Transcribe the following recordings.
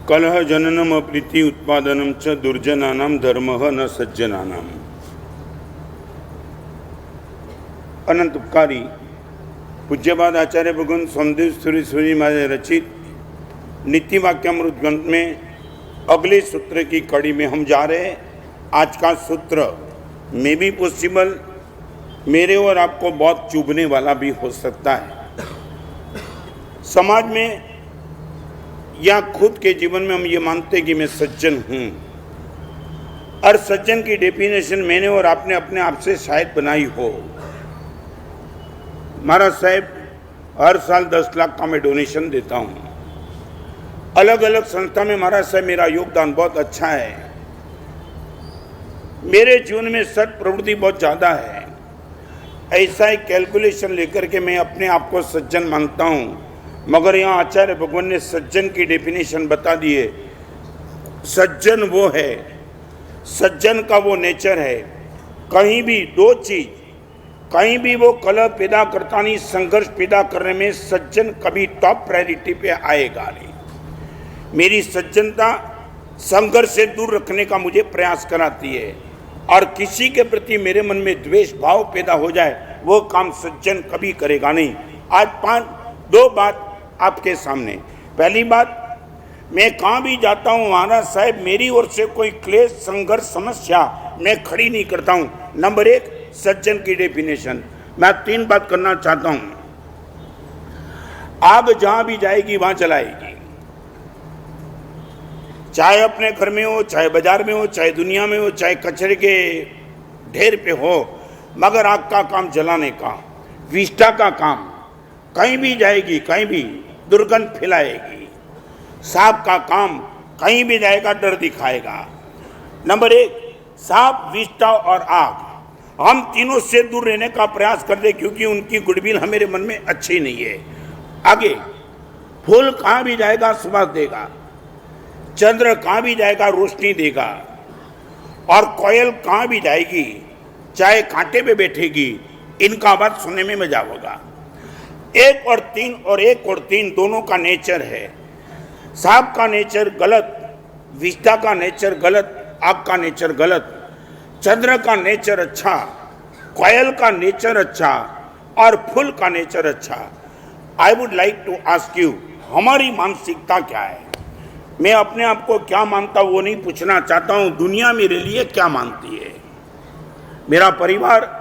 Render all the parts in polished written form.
कलह जननम अप्रीति उत्पादनम च दुर्जनानाम धर्मः न सज्जनानाम। अनंत उपकारी पूज्यपाद आचार्य भगवान सोमदेव सूरी महाराज रचित नीति वाक्यामृत ग्रंथ में अगले सूत्र की कड़ी में हम जा रहे हैं। आज का सूत्र मे बी पॉसिबल मेरे और आपको बहुत चुभने वाला भी हो सकता है। समाज में या खुद के जीवन में हम ये मानते हैं कि मैं सज्जन हूँ, और सज्जन की डेफिनेशन मैंने और आपने अपने आप से शायद बनाई हो। महाराज साहब, हर साल 10 लाख का मैं डोनेशन देता हूँ। अलग अलग संस्था में महाराज साहब मेरा योगदान बहुत अच्छा है। मेरे जीवन में सत प्रवृत्ति बहुत ज़्यादा है। ऐसा ही कैलकुलेशन लेकर के मैं अपने आप को सज्जन मानता हूँ, मगर यहाँ आचार्य भगवान ने सज्जन की डेफिनेशन बता दी है। सज्जन वो है, सज्जन का वो नेचर है, कहीं भी दो चीज, कहीं भी वो कलह पैदा करता नहीं, संघर्ष पैदा करने में सज्जन कभी टॉप प्रायोरिटी पे आएगा नहीं। मेरी सज्जनता संघर्ष से दूर रखने का मुझे प्रयास कराती है, और किसी के प्रति मेरे मन में द्वेष भाव पैदा हो जाए वो काम सज्जन कभी करेगा नहीं। आज दो बात आपके सामने। पहली बात, मैं कहाँ भी जाता हूँ महाराज साहब मेरी ओर से कोई क्लेश संघर्ष समस्या मैं खड़ी नहीं करता हूँ। नंबर 1, सज्जन की डेफिनेशन। मैं 3 बात करना चाहता हूँ। आग जहाँ भी जाएगी वहाँ जलाएगी, चाहे अपने घर में हो, चाहे बाजार में हो, चाहे दुनिया में हो, चाहे कचरे के ढेर पे हो, मगर आग का काम जलाने का, विष्ठा का काम, कहीं भी जाएगी, कहीं भी दुर्गंध फैलाएगी। सांप का काम कहीं भी जाएगा डर दिखाएगा। नंबर 1, सांप, विष्ठा और आग, हम तीनों से दूर रहने का प्रयास करते, क्योंकि उनकी गुडविल हमारे मन में अच्छी नहीं है। आगे, फूल कहाँ भी जाएगा सुवास देगा, चंद्र कहाँ भी जाएगा रोशनी देगा, और कोयल कहाँ भी जाएगी चाहे कांटे पे बैठेगी, इनका आवाज सुनने में मजा होगा। 1 और 3 और 1 और 3 दोनों का नेचर है। सांप का नेचर गलत, विष्ठा का नेचर गलत, आग का नेचर गलत, चंद्र का नेचर अच्छा, कोयल का नेचर अच्छा, और फूल का नेचर अच्छा। I would like to ask you, हमारी मानसिकता क्या है? मैं अपने आप को क्या मानता हूं वो नहीं पूछना चाहता हूं, दुनिया मेरे लिए क्या मानती है। मेरा परिवार,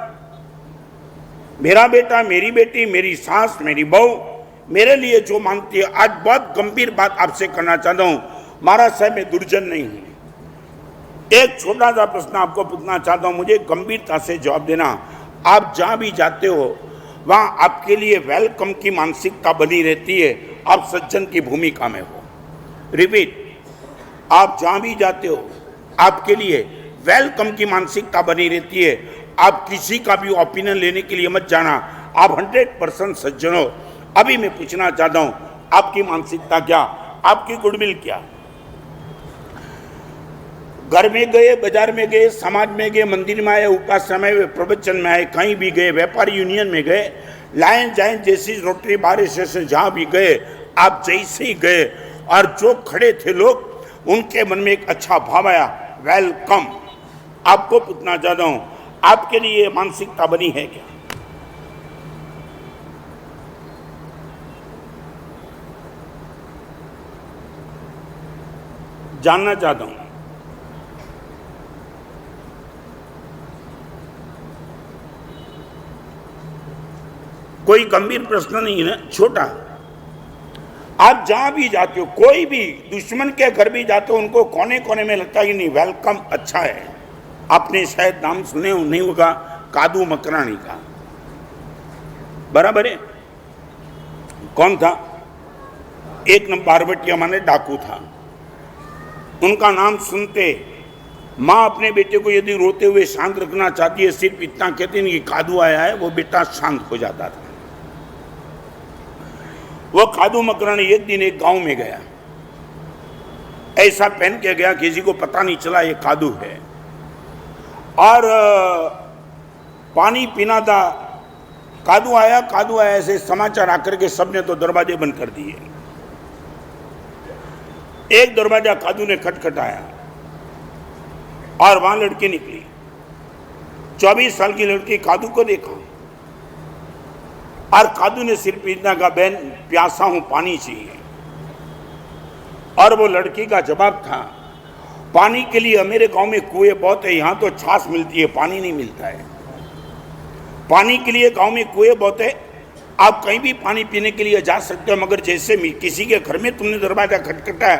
मेरा बेटा, मेरी बेटी, मेरी सास, मेरी बहू मेरे लिए जो मानती है। आज बहुत गंभीर बात आपसे करना चाहता हूं। महाराज साहब, मैं दुर्जन नहीं हूं। एक छोटा सा प्रश्न आपको पूछना चाहता हूं, मुझे गंभीरता से जवाब देना। आप जहां भी जाते हो वहां आपके लिए वेलकम की मानसिकता बनी रहती है, आप सज्जन की भूमिका में हो। रिपीट, आप जहां भी जाते हो आपके लिए वेलकम की मानसिकता बनी रहती है। आप किसी का भी ओपिनियन लेने के लिए मत जाना, आप 100% सज्जन हो। अभी मैं पूछना चाहता हूं, आपकी मानसिकता क्या, आपकी गुडविल क्या? घर में गए, बाजार में गए, समाज में गए, मंदिर में आए, उपासना में, प्रवचन में आए, कहीं भी गए, व्यापारी यूनियन में गए, लायन जाइन जैसी रोटरी बार स्टेशन जहां भी गए, आप जैसे ही गए और जो खड़े थे लोग, उनके मन में एक अच्छा भाव आया, वेलकम। आपको पूछना चाहता हूं, आपके लिए मानसिकता बनी है क्या? जानना चाहता हूं। कोई गंभीर प्रश्न नहीं है, छोटा। आप जहां भी जाते हो, कोई भी दुश्मन के घर भी जाते हो, उनको कोने कोने में लगता है कि नहीं वेलकम अच्छा है। आपने शायद नाम सुने नहीं होगा, कादू मकरानी का, बराबर है? कौन था? एक नंबर बारवटिया माने डाकू था। उनका नाम सुनते माँ अपने बेटे को यदि रोते हुए शांत रखना चाहती है, सिर्फ इतना कहती नहीं कि कादू आया है, वो बेटा शांत हो जाता था। वो कादू मकरानी एक दिन एक गांव में गया, ऐसा पहन के गया किसी को पता नहीं चला ये कादू है, और पानी पीना था। कादू आया ऐसे समाचार आकर के सबने तो दरवाजे बंद कर दिए। एक दरवाजा कादू ने खटखटाया और वहां लड़की निकली। 24 साल की लड़की कादू को देखा और कादू ने सिर्फ इतना कहा, बहन प्यासा हूं, पानी चाहिए। और वो लड़की का जवाब था, पानी के लिए मेरे गांव में कुएं बहुत है, यहां तो छाछ मिलती है, पानी नहीं मिलता है। पानी के लिए गांव में कुएं बहुत है, आप कहीं भी पानी पीने के लिए जा सकते हो, मगर जैसे किसी के घर में तुमने दरवाजा खटखटाया,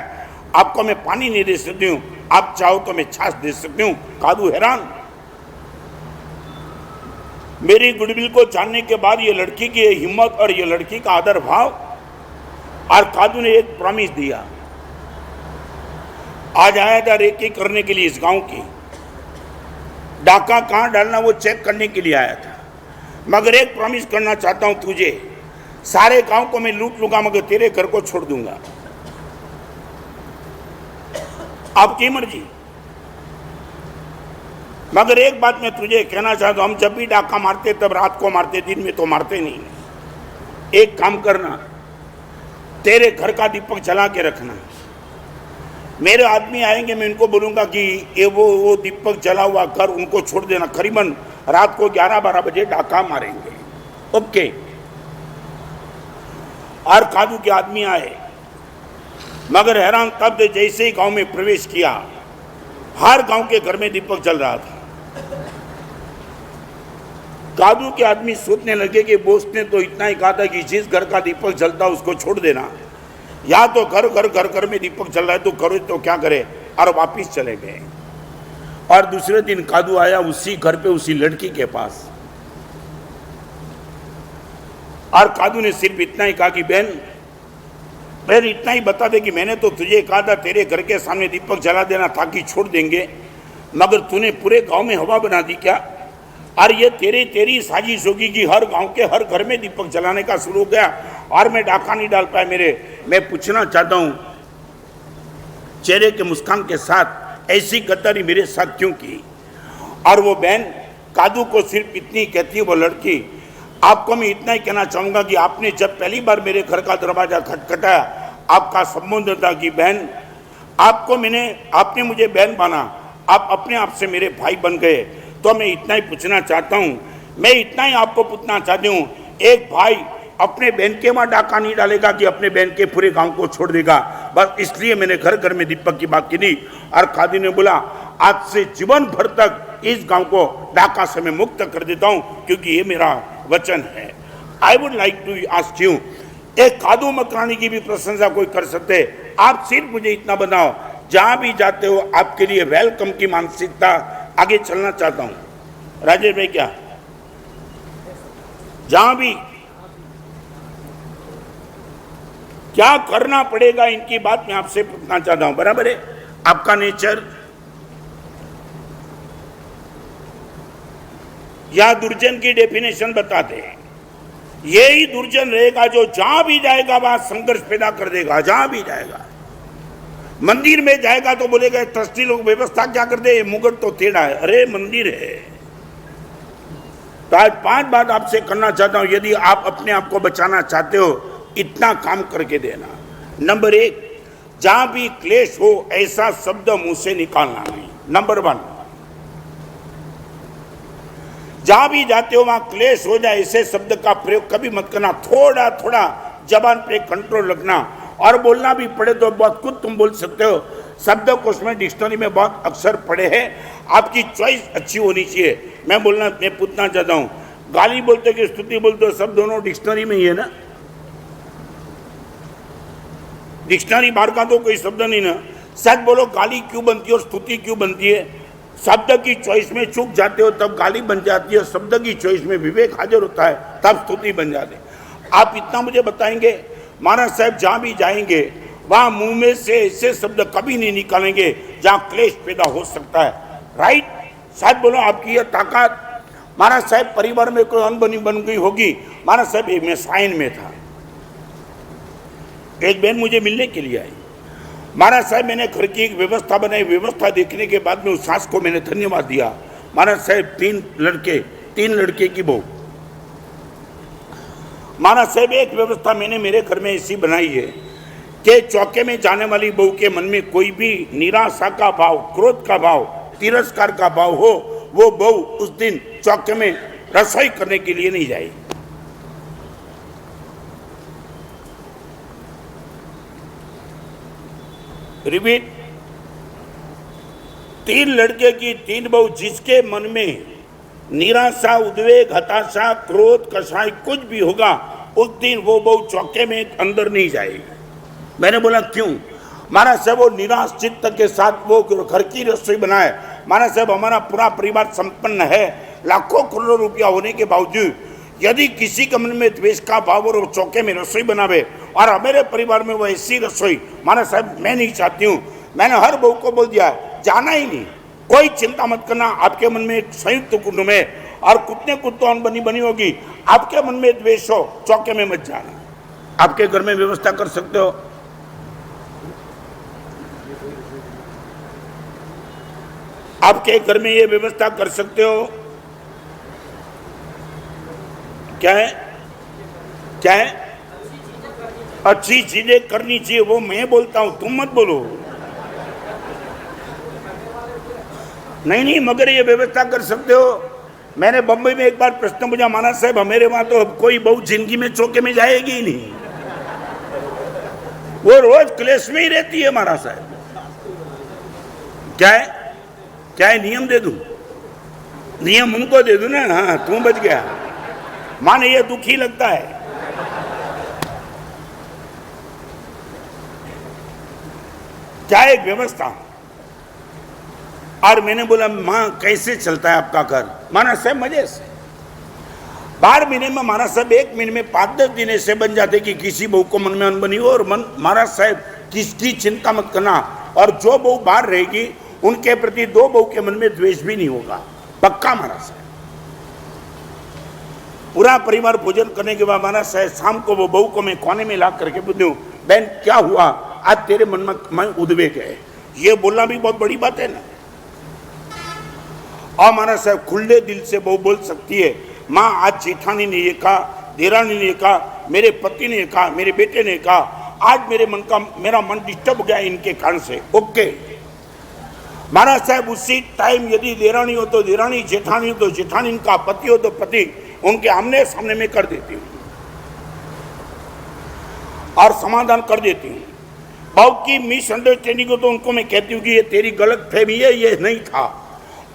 आपको मैं पानी नहीं दे सकती हूँ, आप चाहो तो मैं छाछ दे सकती हूँ। कादू हैरान। मेरी गुडविल को जानने के बाद ये लड़की की हिम्मत और ये लड़की का आदर भाव, और कादू ने एक प्रॉमिस दिया। आज आया था रेकी करने के लिए इस गांव की, डाका कहां डालना वो चेक करने के लिए आया था, मगर एक प्रॉमिस करना चाहता हूं तुझे, सारे गांव को मैं लूट लूंगा मगर तेरे घर को छोड़ दूंगा, आपकी मर्जी। मगर एक बात मैं तुझे कहना चाहता हूं, हम जब भी डाका मारते तब रात को मारते, दिन में तो मारते नहीं। एक काम करना, तेरे घर का दीपक जला के रखना। मेरे आदमी आएंगे, मैं इनको बोलूंगा कि ये वो दीपक जला हुआ घर उनको छोड़ देना, करीबन रात को 11-12 बजे डाका मारेंगे। ओके। और कादू के आदमी आए, मगर हैरान तब जैसे ही गांव में प्रवेश किया, हर गांव के घर में दीपक जल रहा था। कादू के आदमी सोचने लगे कि बोस ने तो इतना ही कहा था कि जिस घर का दीपक जलता उसको छोड़ देना, या तो घर में दीपक जल रहा है तो करो तो क्या करे, और वापिस चले गए। और दूसरे दिन कादू आया उसी घर पे उसी लड़की के पास, और कादू ने सिर्फ इतना ही कहा कि बहन इतना ही बता दे कि मैंने तो तुझे कहा था तेरे घर के सामने दीपक जला देना ताकि छोड़ देंगे, मगर तूने पूरे गांव में हवा बना दी क्या? और ये तेरी साजिश होगी कि हर गांव के हर घर में दीपक जलाने का शुरू हो गया और मैं डाका नहीं डाल पाया। मैं पूछना चाहता हूं, चेहरे के मुस्कान के साथ ऐसी गद्दारी मेरे साथ क्यों की? और वो बहन कादू को सिर्फ इतनी कहती है, वो लड़की, आपको मैं इतना ही कहना चाहूंगा कि आपने जब पहली बार मेरे घर का दरवाजा खटखटाया, आपका संबोधन था कि बहन आपने मुझे बहन माना, आप अपने आप से मेरे भाई बन गए। तो मैं इतना ही पूछना चाहता हूं, मैं इतना ही आपको पूछना चाहती हूं, एक भाई अपने बहन के वहां डाका नहीं डालेगा कि अपने बहन के पूरे गांव को छोड़ देगा? बस इसलिए मैंने घर में दीपक की बात की थी। और कादी ने बोला, आज से जीवन भर तक इस गांव को डाका से मैं मुक्त कर देता हूं, क्योंकि ये मेरा वचन है। I would like to ask you, एक कादू मकरानी की भी प्रशंसा कोई कर सकते? आप सिर्फ मुझे इतना बताओ, जहां भी जाते हो आपके लिए वेलकम की मानसिकता आगे चलना चाहता हूं। राजेश भाई, जहां भी क्या करना पड़ेगा, इनकी बात मैं आपसे पूछना चाहता हूं। बराबर है? आपका नेचर या दुर्जन की डेफिनेशन बताते हैं, यही दुर्जन रहेगा जो जहां भी जाएगा वहां संघर्ष पैदा कर देगा। जहां भी जाएगा, मंदिर में जाएगा तो बोलेगा ट्रस्टी लोग व्यवस्था क्या कर दे, मुगट तो टेढ़ा है। अरे मंदिर है। तो आज 5 बात आपसे करना चाहता हूं, यदि आप अपने आप को बचाना चाहते हो, इतना काम करके देना। नंबर 1, जहां भी क्लेश हो ऐसा शब्द मुंह से निकालना नहीं। नंबर 1, जहां भी जाते हो वहां क्लेश हो जाए ऐसे शब्द का प्रयोग कभी मत करना। थोड़ा थोड़ा जबान पे कंट्रोल रखना, और बोलना भी पड़े तो बहुत कुछ तुम बोल सकते हो। शब्दकोश में डिक्शनरी में बहुत अक्षर पड़े हैं, आपकी चॉइस अच्छी होनी चाहिए। मैं पूछना चाहता हूं, गाली बोलते कि स्तुति बोलते हो, सब दोनों डिक्शनरी में ही है ना? डिक्शनरी बाहर का तो कोई शब्द नहीं ना। सच बोलो, गाली क्यों बनती है और स्तुति क्यों बनती है? शब्द की चॉइस में चूक जाते हो तब गाली बन जाती है, शब्द की चॉइस में विवेक हाजिर होता है तब स्तुति बन जाती है। आप इतना मुझे बताएंगे, महाराज साहब जहां भी जाएंगे वहां मुंह में से ऐसे शब्द कभी नहीं निकालेंगे जहां क्लेश पैदा हो सकता है। राइट? सच बोलो, आपकी यह ताकत। महाराज साहब परिवार में कोई अनबनी बन गई होगी, महाराज साहब मैं साइन में था, एक बहन मुझे मिलने के लिए आई, महाराज साहब मैंने घर की एक व्यवस्था बनाई, व्यवस्था देखने के बाद में उस सास को मैंने धन्यवाद दिया। महाराज साहब 3 लड़के की बहू। महाराज साहब एक व्यवस्था मैंने मेरे घर में ऐसी बनाई है कि चौके में जाने वाली बहू के मन में कोई भी निराशा का भाव, क्रोध का भाव, तिरस्कार का भाव हो, वो बहू उस दिन चौके में रसोई करने के लिए नहीं जाएगी। रिपीट, 3 लड़के की 3 बहू, जिसके मन में निराशा, उद्वेग, हताशा, क्रोध, कसाई कुछ भी होगा, उस दिन वो बहू चौके में अंदर नहीं जाएगी। मैंने बोला क्यों? महाराज साहब वो निराश चित्त के साथ वो घर की रसोई बनाए। महाराज साहब हमारा पूरा परिवार संपन्न है, लाखों करोड़ों रुपया होने के बावजूद यदि किसी के मन में द्वेष का भाव और चौके में रसोई बनावे और हमारे परिवार में वो ऐसी रसोई, महाराज साहब मैं नहीं चाहती हूँ। मैंने हर बहू को बोल दिया जाना ही नहीं, कोई चिंता मत करना। आपके मन में एक संयुक्त कुटुंब है और कुत्ते कुत्तों अनबनी बनी होगी, आपके मन में द्वेष हो, चौके में मत जाना। आपके घर में व्यवस्था कर सकते हो। आपके घर में ये व्यवस्था कर सकते हो। क्या है? क्या है? अच्छी चीजें करनी चाहिए, वो मैं बोलता हूं, तुम मत बोलो। नहीं, मगर ये व्यवस्था कर सकते हो। मैंने बंबई में एक बार प्रश्न पूछा, महाराज साहब मेरे वहां तो कोई बहू जिंदगी में चौके में जाएगी ही नहीं, वो रोज क्लेश में ही रहती है। महाराज साहब क्या है? क्या है? नियम दे दूं? नियम उनको दे दूं ना। हाँ, तू बच गया। माने ये दुखी लगता है। क्या एक व्यवस्था। और मैंने बोला मां कैसे चलता है आपका घर? माना साहब मजे से। 12 महीने में महाराज साहब 1 महीने में 5-10 दिन ऐसे बन जाते कि किसी बहू को मन में अनबनी हो और मन, महाराज साहब किसकी चिंता मत करना। और जो बहू बाहर रहेगी उनके प्रति 2 बहू के मन में द्वेष भी नहीं होगा, पक्का। महाराज साहब पूरा परिवार भोजन करने के बाद महाराज साहब शाम को वो बहू को मैं कोने में ला करके पूछूं, बहन क्या हुआ आज तेरे मन में उद्वेग है? ये बोलना भी बहुत बड़ी बात है ना। और महाराज साहब खुले दिल से बहू बोल सकती है, माँ आज जेठानी ने ये कहा, देरानी ने कहा, मेरे पति ने कहा, मेरे बेटे ने कहा, आज मेरा मन डिस्टर्ब हो गया इनके कारण से। ओके महाराज साहब उसी टाइम यदि देरानी हो तो देरानी, जेठानी हो तो जेठानी, इनका पति हो तो पति, उनके आमने सामने में कर देती हूँ और समाधान कर देती हूँ। बहू की मिसअंडरस्टैंडिंग हो तो उनको मैं कहती हूँ कि ये तेरी गलत फहमी है, ये नहीं था।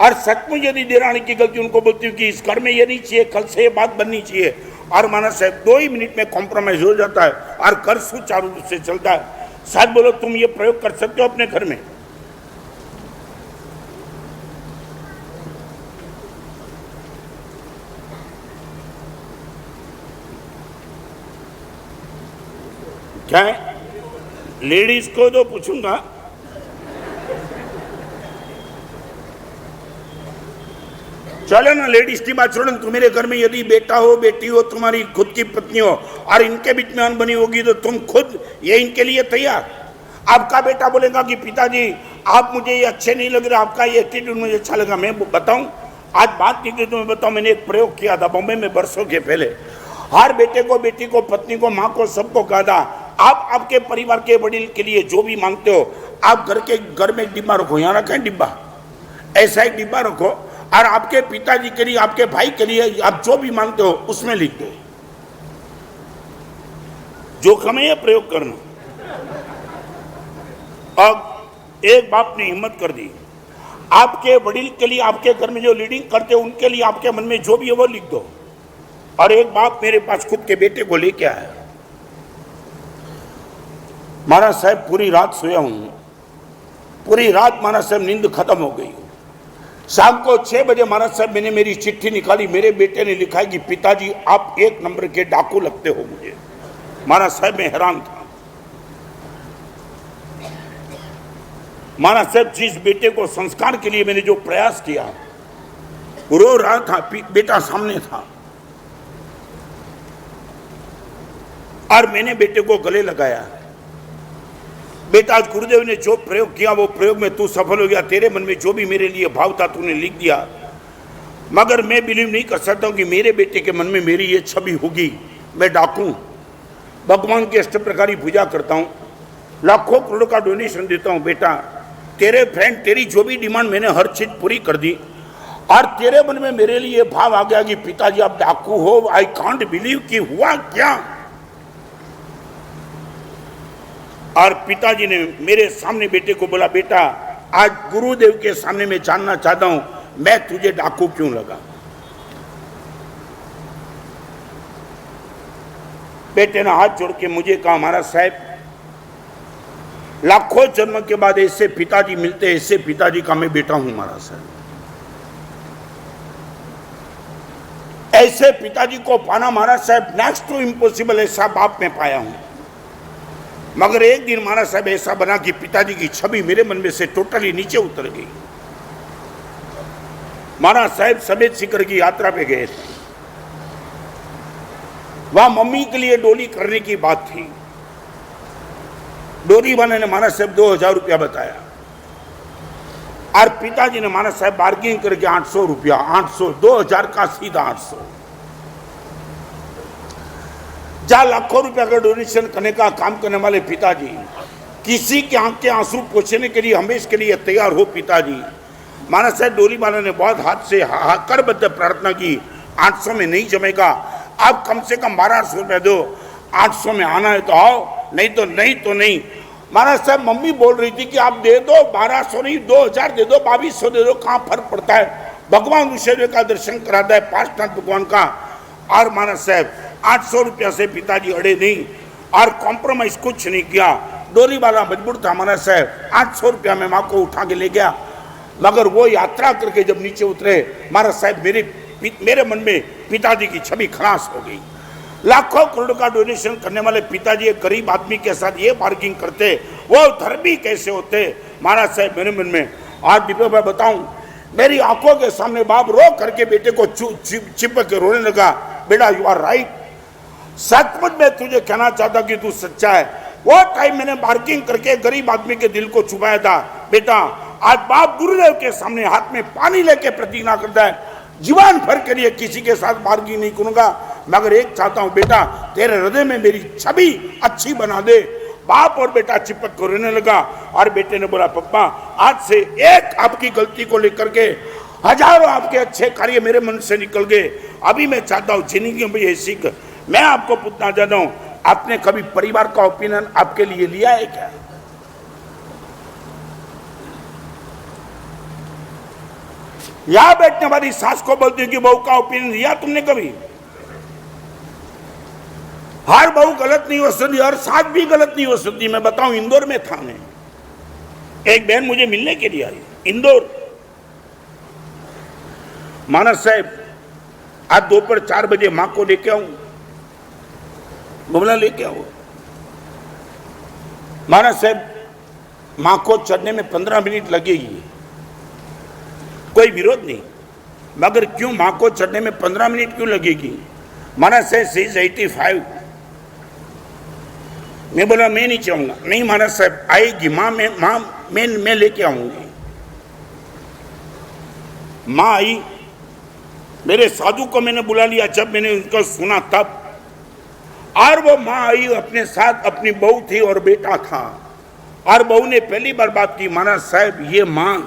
और सचमुच यदि देरानी की गलती, उनको बोलती हूँ कि इस घर में ये नहीं चाहिए, कल से ये बात बननी चाहिए। और महाराज साहब 2 ही मिनट में कॉम्प्रोमाइज हो जाता है और घर सुचारू रूप से चलता है। शायद बोलो तुम ये प्रयोग कर सकते हो अपने घर में। क्या है? लेडीज को तो पूछूंगा। चलो ना, लेडीज की बात छोड़ो। तुम्हारे घर में यदि बेटा हो, बेटी हो, तुम्हारी खुद की पत्नी हो और इनके बीच में अनबनी होगी तो तुम खुद ये इनके लिए तैयार? आपका बेटा बोलेगा कि पिताजी आप मुझे ये अच्छे नहीं लग रहे, आपका ये एटीट्यूड मुझे अच्छा लगा। मैं बताऊं, आज बात निकली तो मैं बताऊं, मैंने एक प्रयोग किया था बॉम्बे में वर्षों के पहले। हर बेटे को, बेटी को, पत्नी को, माँ को, सबको कहा था, आप आपके परिवार के वडील के लिए जो भी मांगते हो, आप घर में एक डिब्बा रखो। यहाँ रखें डिब्बा, ऐसा एक डिब्बा रखो और आपके पिताजी के लिए, आपके भाई के लिए आप जो भी मांगते हो उसमें लिख दो। जोखिम है ये प्रयोग करना। अब एक बाप ने हिम्मत कर दी, आपके वडील के लिए, आपके घर में जो लीडिंग करते हो उनके लिए आपके मन में जो भी है वो लिख दो। और एक बाप मेरे पास खुद के बेटे को लेके आया, महाराज साहब पूरी रात सोया हूं, पूरी रात महाराज साहब नींद खत्म हो गई। शाम को 6 बजे महाराज साहब मैंने मेरी चिट्ठी निकाली, मेरे बेटे ने लिखा है कि पिताजी आप 1 नंबर के डाकू लगते हो मुझे। महाराज साहब मैं हैरान था। महाराज साहब जिस बेटे को संस्कार के लिए मैंने जो प्रयास किया, रो रहा था, बेटा सामने था और मैंने बेटे को गले लगाया। बेटा आज गुरुदेव ने जो प्रयोग किया वो प्रयोग में तू सफल हो गया, तेरे मन में जो भी मेरे लिए भाव था तूने लिख दिया। मगर मैं बिलीव नहीं कर सकता हूँ कि मेरे बेटे के मन में मेरी ये छवि होगी। मैं डाकू, भगवान की अष्ट प्रकारी पूजा करता हूँ, लाखों करोड़ों का डोनेशन देता हूं, बेटा तेरे फ्रेंड तेरी जो भी डिमांड मैंने हर चीज पूरी कर दी, और तेरे मन में मेरे लिए भाव आ गया कि पिताजी आप डाकू हो। आई कांट बिलीव कि हुआ क्या। और पिताजी ने मेरे सामने बेटे को बोला, बेटा आज गुरुदेव के सामने मैं जानना चाहता हूं मैं तुझे डाकू क्यों लगा। बेटे ने हाथ जोड़ के मुझे कहा, महाराज साहब लाखों जन्म के बाद ऐसे पिताजी मिलते, ऐसे पिताजी का मैं बेटा हूं महाराज साहब। ऐसे पिताजी को पाना महाराज साहब नेक्स्ट टू इम्पॉसिबल, ऐसा बाप में पाया हूं। मगर एक दिन महाराज साहब ऐसा बना कि पिताजी की छवि मेरे मन में से टोटली नीचे उतर गई। महाराज साहब सफेद सीकर की यात्रा पे गए थे, वहां मम्मी के लिए डोली करने की बात थी। डोली वाले ने महाराज साहब 2000 रुपया बताया, और पिताजी ने महाराज साहब बार्गेनिंग करके 800 रुपया, 800, 2000 का सीधा 800। जहां लाखों रुपया का डोनेशन करने का काम करने वाले पिताजी किसी के आंख के आंसू पोछने के लिए हमेशा के लिए तैयार हो पिताजी। महाराज साहब डोली वाला ने बहुत हाथ से करबद्ध प्रार्थना की, 800 में नहीं जमेगा, आप कम से कम 1200 रुपया दो, 800 में आना है तो आओ, नहीं तो नहीं तो नहीं। महाराज साहब मम्मी बोल रही थी कि आप दे दो, 1200 नहीं 2000 दे दो, 2200 दे दो, कहाँ फर्क पड़ता है, भगवान ऋषभ का दर्शन कराता है, पांचनाथ भगवान का। और महाराज साहब 800 रुपया से पिताजी अड़े नहीं, और कॉम्प्रोमाइज कुछ नहीं किया। डोली वाला मजबूर था महाराज साहब, 800 रुपया में माँ को उठा के ले गया। मगर वो यात्रा करके जब नीचे उतरे महाराज साहब मेरे मन में पिताजी की छवि खलास हो गई। लाखों करोड़ों का डोनेशन करने वाले पिताजी एक गरीब आदमी के साथ ये बार्गिंग करते, वो धर्मी कैसे होते। महाराज साहब मेरे मन में आज दीपक भाई बताऊं, मेरी आंखों के सामने बाप रो करके बेटे को चिपक के रोने लगा, बेटा यू आर राइट, सचमुच मैं तुझे कहना चाहता कि तू सच्चा है। वो टाइम मैंने बार्गिंग करके गरीब आदमी के दिल को छुपाया था। बेटा आज बाप गुरुदेव के सामने हाथ में पानी लेके प्रतिज्ञा करता है, जीवन भर के लिए किसी के साथ बार्गिंग नहीं करूंगा, मगर एक चाहता हूं बेटा तेरे हृदय में मेरी छवि अच्छी बना दे। बाप और बेटा चिपक कर रोने लगा, और बेटे ने बोला, पप्पा आज से एक आपकी गलती को लेकर के हजारों आपके अच्छे कार्य मेरे मन से निकल गए। अभी मैं चाहता हूं जिंदगी में ये सीख, मैं आपको पूछना चाहता हूं, आपने कभी परिवार का ओपिनियन आपके लिए लिया है क्या? यहां बैठने वाली सास को बोलती हूं कि बहू का ओपिनियन लिया तुमने कभी? हर बहू गलत नहीं हो सकती और सास भी गलत नहीं हो सकती। मैं बताऊं, इंदौर में था, मैं एक बहन मुझे मिलने के लिए आई इंदौर। मानस साहब आज दोपहर 4 बजे मां को लेके आऊं, बोला लेके आओ। मानस साहब मां को चढ़ने में 15 मिनट लगेगी, कोई विरोध नहीं, मगर क्यों मां को चढ़ने में 15 मिनट क्यों लगेगी? मानस साहब सीज 85। मैं बोला मैं नहीं चाहूंगा। नहीं मानस साहब आएगी मां, मैं लेके आऊंगी। मां आई, मेरे साधु को मैंने बुला लिया जब मैंने उनका सुना तब, और वो मां आई, अपने साथ अपनी बहू थी और बेटा था, और बहू ने पहली बार बात की, महाराज साहब ये मां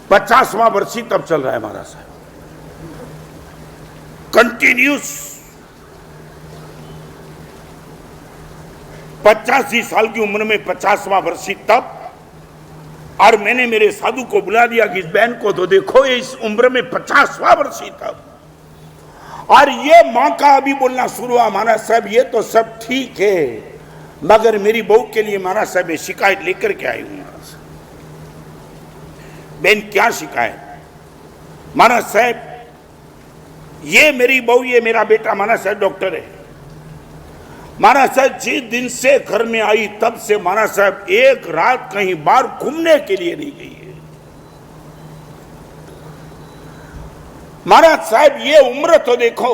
50वां वर्ष ही तब चल रहा है महाराज साहब, कंटिन्यूस 85 साल की उम्र में 50वां वर्ष ही तब। और मैंने मेरे साधु को बुला दिया कि इस बहन को तो देखो, ये इस उम्र में 50वां वर्ष ही तब। और ये मां का अभी बोलना शुरू हुआ, महाराज साहब ये तो सब ठीक है, मगर मेरी बहू के लिए महाराज साहब ये शिकायत लेकर के आई हूं। महाराज साहब बहन क्या शिकायत? महाराज साहब ये मेरी बहू, ये मेरा बेटा महाराज साहब डॉक्टर है। महाराज साहब जिस दिन से घर में आई तब से महाराज साहब एक रात कहीं बाहर घूमने के लिए नहीं गई है। महाराज साहब ये उम्र तो देखो,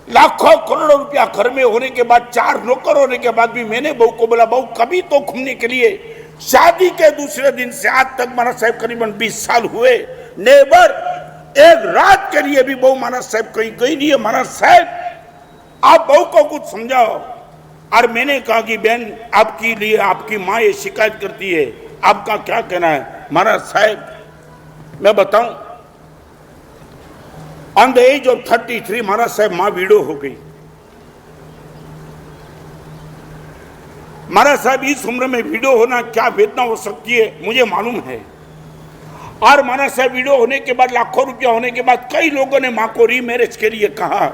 लाखों करोड़ों रुपया घर में होने के बाद, 4 नौकर होने के बाद भी मैंने बहू को बोला, बहू कभी तो घूमने के लिए। शादी के दूसरे दिन से आज तक महाराज साहब करीबन 20 साल हुए, नेवर एक रात के लिए भी बहू महाराज साहब कहीं गई नहीं है। महाराज साहब आप बहू को कुछ समझाओ। और मैंने कहा कि बहन आपके लिए आपकी माँ ये शिकायत करती है, आपका क्या कहना है? महाराज साहब मैं बताऊं, ऑन द एज ऑफ 33 महाराज साहब माँ विडो हो गई। महाराज साहब इस उम्र में विडो होना क्या वेदना हो सकती है मुझे मालूम है। और महाराज साहब विडो होने के बाद, लाखों रुपया होने के बाद कई लोगों ने माँ को रीमैरिज के लिए कहा,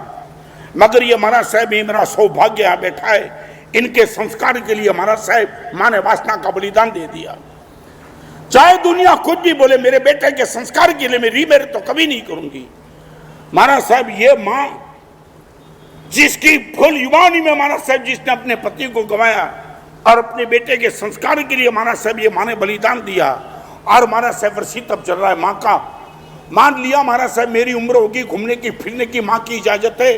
मगर ये महाराज साहब ये मेरा सौभाग्य यहाँ बैठा है, इनके संस्कार के लिए महाराज साहब माँ ने वासना का बलिदान दे दिया। चाहे दुनिया कुछ भी बोले, मेरे बेटे के संस्कार के लिए मैं रीमैरिज तो कभी नहीं करूंगी। महाराज साहब ये माँ जिसकी फुल युवानी में महाराज साहब जिसने अपने पति को गंवाया और अपने बेटे के संस्कार के लिए महाराज साहब ये माँ ने बलिदान दिया, और महाराज साहब वर्षी तब चल रहा है माँ का। मान लिया महाराज साहब मेरी उम्र होगी, घूमने की फिरने की माँ की इजाजत है,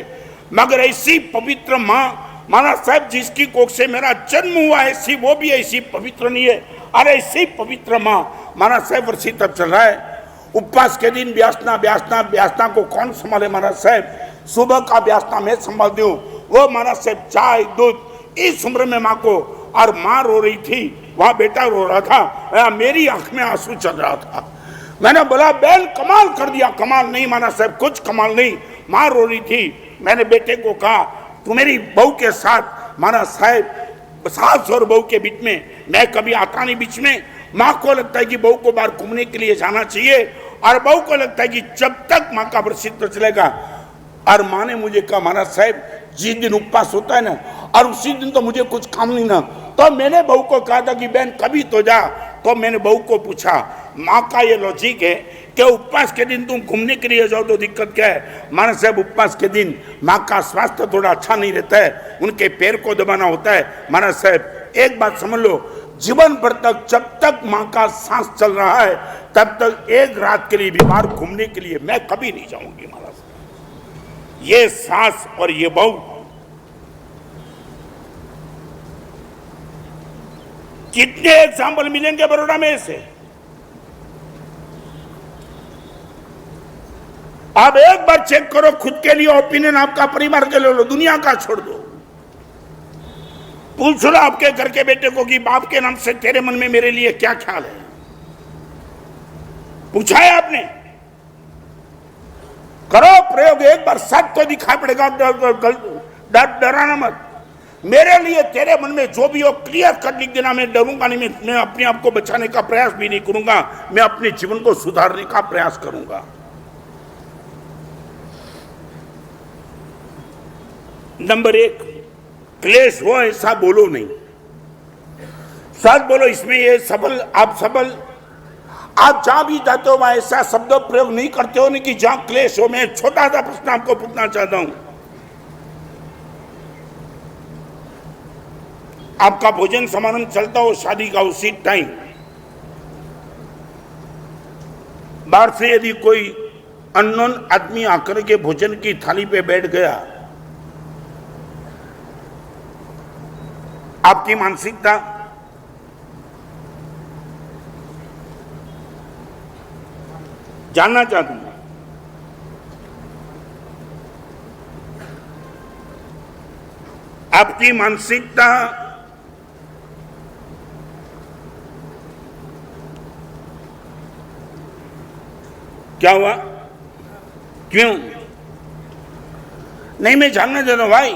मगर ऐसी पवित्र माँ महाराज साहब जिसकी कोख से मेरा जन्म हुआ, ऐसी वो भी ऐसी पवित्र नहीं है। अरे ऐसी पवित्र माँ महाराज साहब वर्षी तब चल रहा है। उपवास के दिन ब्यासना को कौन संभाले महाराज साहब? सुबह का ब्यासना मैं संभाल दूं, वो महाराज साहब चाय दूध इस उम्र में माँ को, और माँ रो रही थी, वहां बेटा रो रहा था, मेरी आंख में आंसू चल रहा था। मैंने बोला बहन कमाल कर दिया। कमाल नहीं महाराज साहब, कुछ कमाल नहीं। माँ रो रही थी, मैंने बेटे को कहा तू मेरी बहू के साथ, महाराज साहब सास और बहू के बीच में मैं कभी आता नहीं बीच में। माँ को लगता है कि बहू को बाहर घूमने के लिए जाना चाहिए, और बहू को लगता है कि जब तक माँ का प्रसिद्ध चलेगा। और माँ ने मुझे कहा महाराज साहब जिस दिन उपवास होता है ना, और उसी दिन तो मुझे कुछ काम नहीं ना, तो मैंने बहू को कहा था कि बहन कभी तो जा। तो मैंने बहू को पूछा, माँ का ये लॉजिक है कि उपवास के दिन तुम घूमने के लिए जाओ तो दिक्कत क्या है? महाराज साहब उपवास के दिन माँ का स्वास्थ्य थोड़ा अच्छा नहीं रहता है, उनके पैर को दबाना होता है। महाराज साहब एक बात समझ लो, जीवन भर तक जब तक माँ का सांस चल रहा है तब तक एक रात के लिए भी बाहर घूमने के लिए मैं कभी नहीं जाऊंगी। महाराज ये सास और ये बहू, कितने एग्जाम्पल मिलेंगे बड़ौदा में से? आप एक बार चेक करो खुद के लिए, ओपिनियन आपका परिवार के ले लो, दुनिया का छोड़ दो। पूछ लो आपके घर के बेटे को कि बाप के नाम से तेरे मन में मेरे लिए क्या ख्याल है? पूछा है आपने? करो प्रयोग, एक बार सच तो दिखाई पड़ेगा। डराना मत। मेरे लिए तेरे मन में जो भी हो क्लियर कर लिख देना, मैं डरूंगा नहीं। मैं अपने आप को बचाने का प्रयास भी नहीं करूंगा, मैं अपने जीवन को सुधारने का प्रयास करूंगा। नंबर 1, क्लेश हो ऐसा बोलो नहीं, सच बोलो। इसमें ये सबल, आप सबल, आप जहां भी जाते हो वहां ऐसा शब्द प्रयोग नहीं करते हो नहीं कि जहां क्लेश हो। मैं छोटा सा प्रश्न आपको पूछना चाहता हूं, आपका भोजन समारोह चलता हो शादी का, उसी टाइम बाहर से यदि कोई अननोन आदमी आकर के भोजन की थाली पे बैठ गया, आपकी मानसिकता जानना चाहती हूं। आपकी मानसिकता क्या हुआ? क्यों नहीं? मैं जानना चाहता हूं भाई।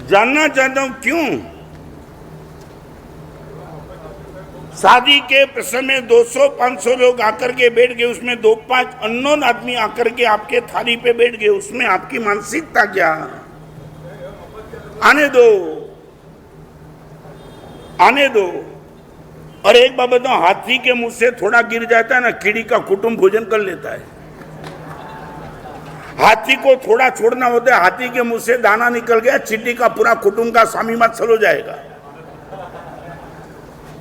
जानना चाहता हूं क्यों? शादी के प्रसंग में 200-500 लोग आकर के बैठ गए, उसमें 2-5 अननोन आदमी आकर के आपके थाली पे बैठ गए, उसमें आपकी मानसिकता क्या? आने दो, आने दो। और एक बात बताओ, हाथी के मुंह से थोड़ा गिर जाता है ना, कीड़ी का कुटुंब भोजन कर लेता है। हाथी को थोड़ा छोड़ना होता है, हाथी के मुंह से दाना निकल गया, चींटी का पूरा कुटुंब का स्वामी मत चलो जाएगा।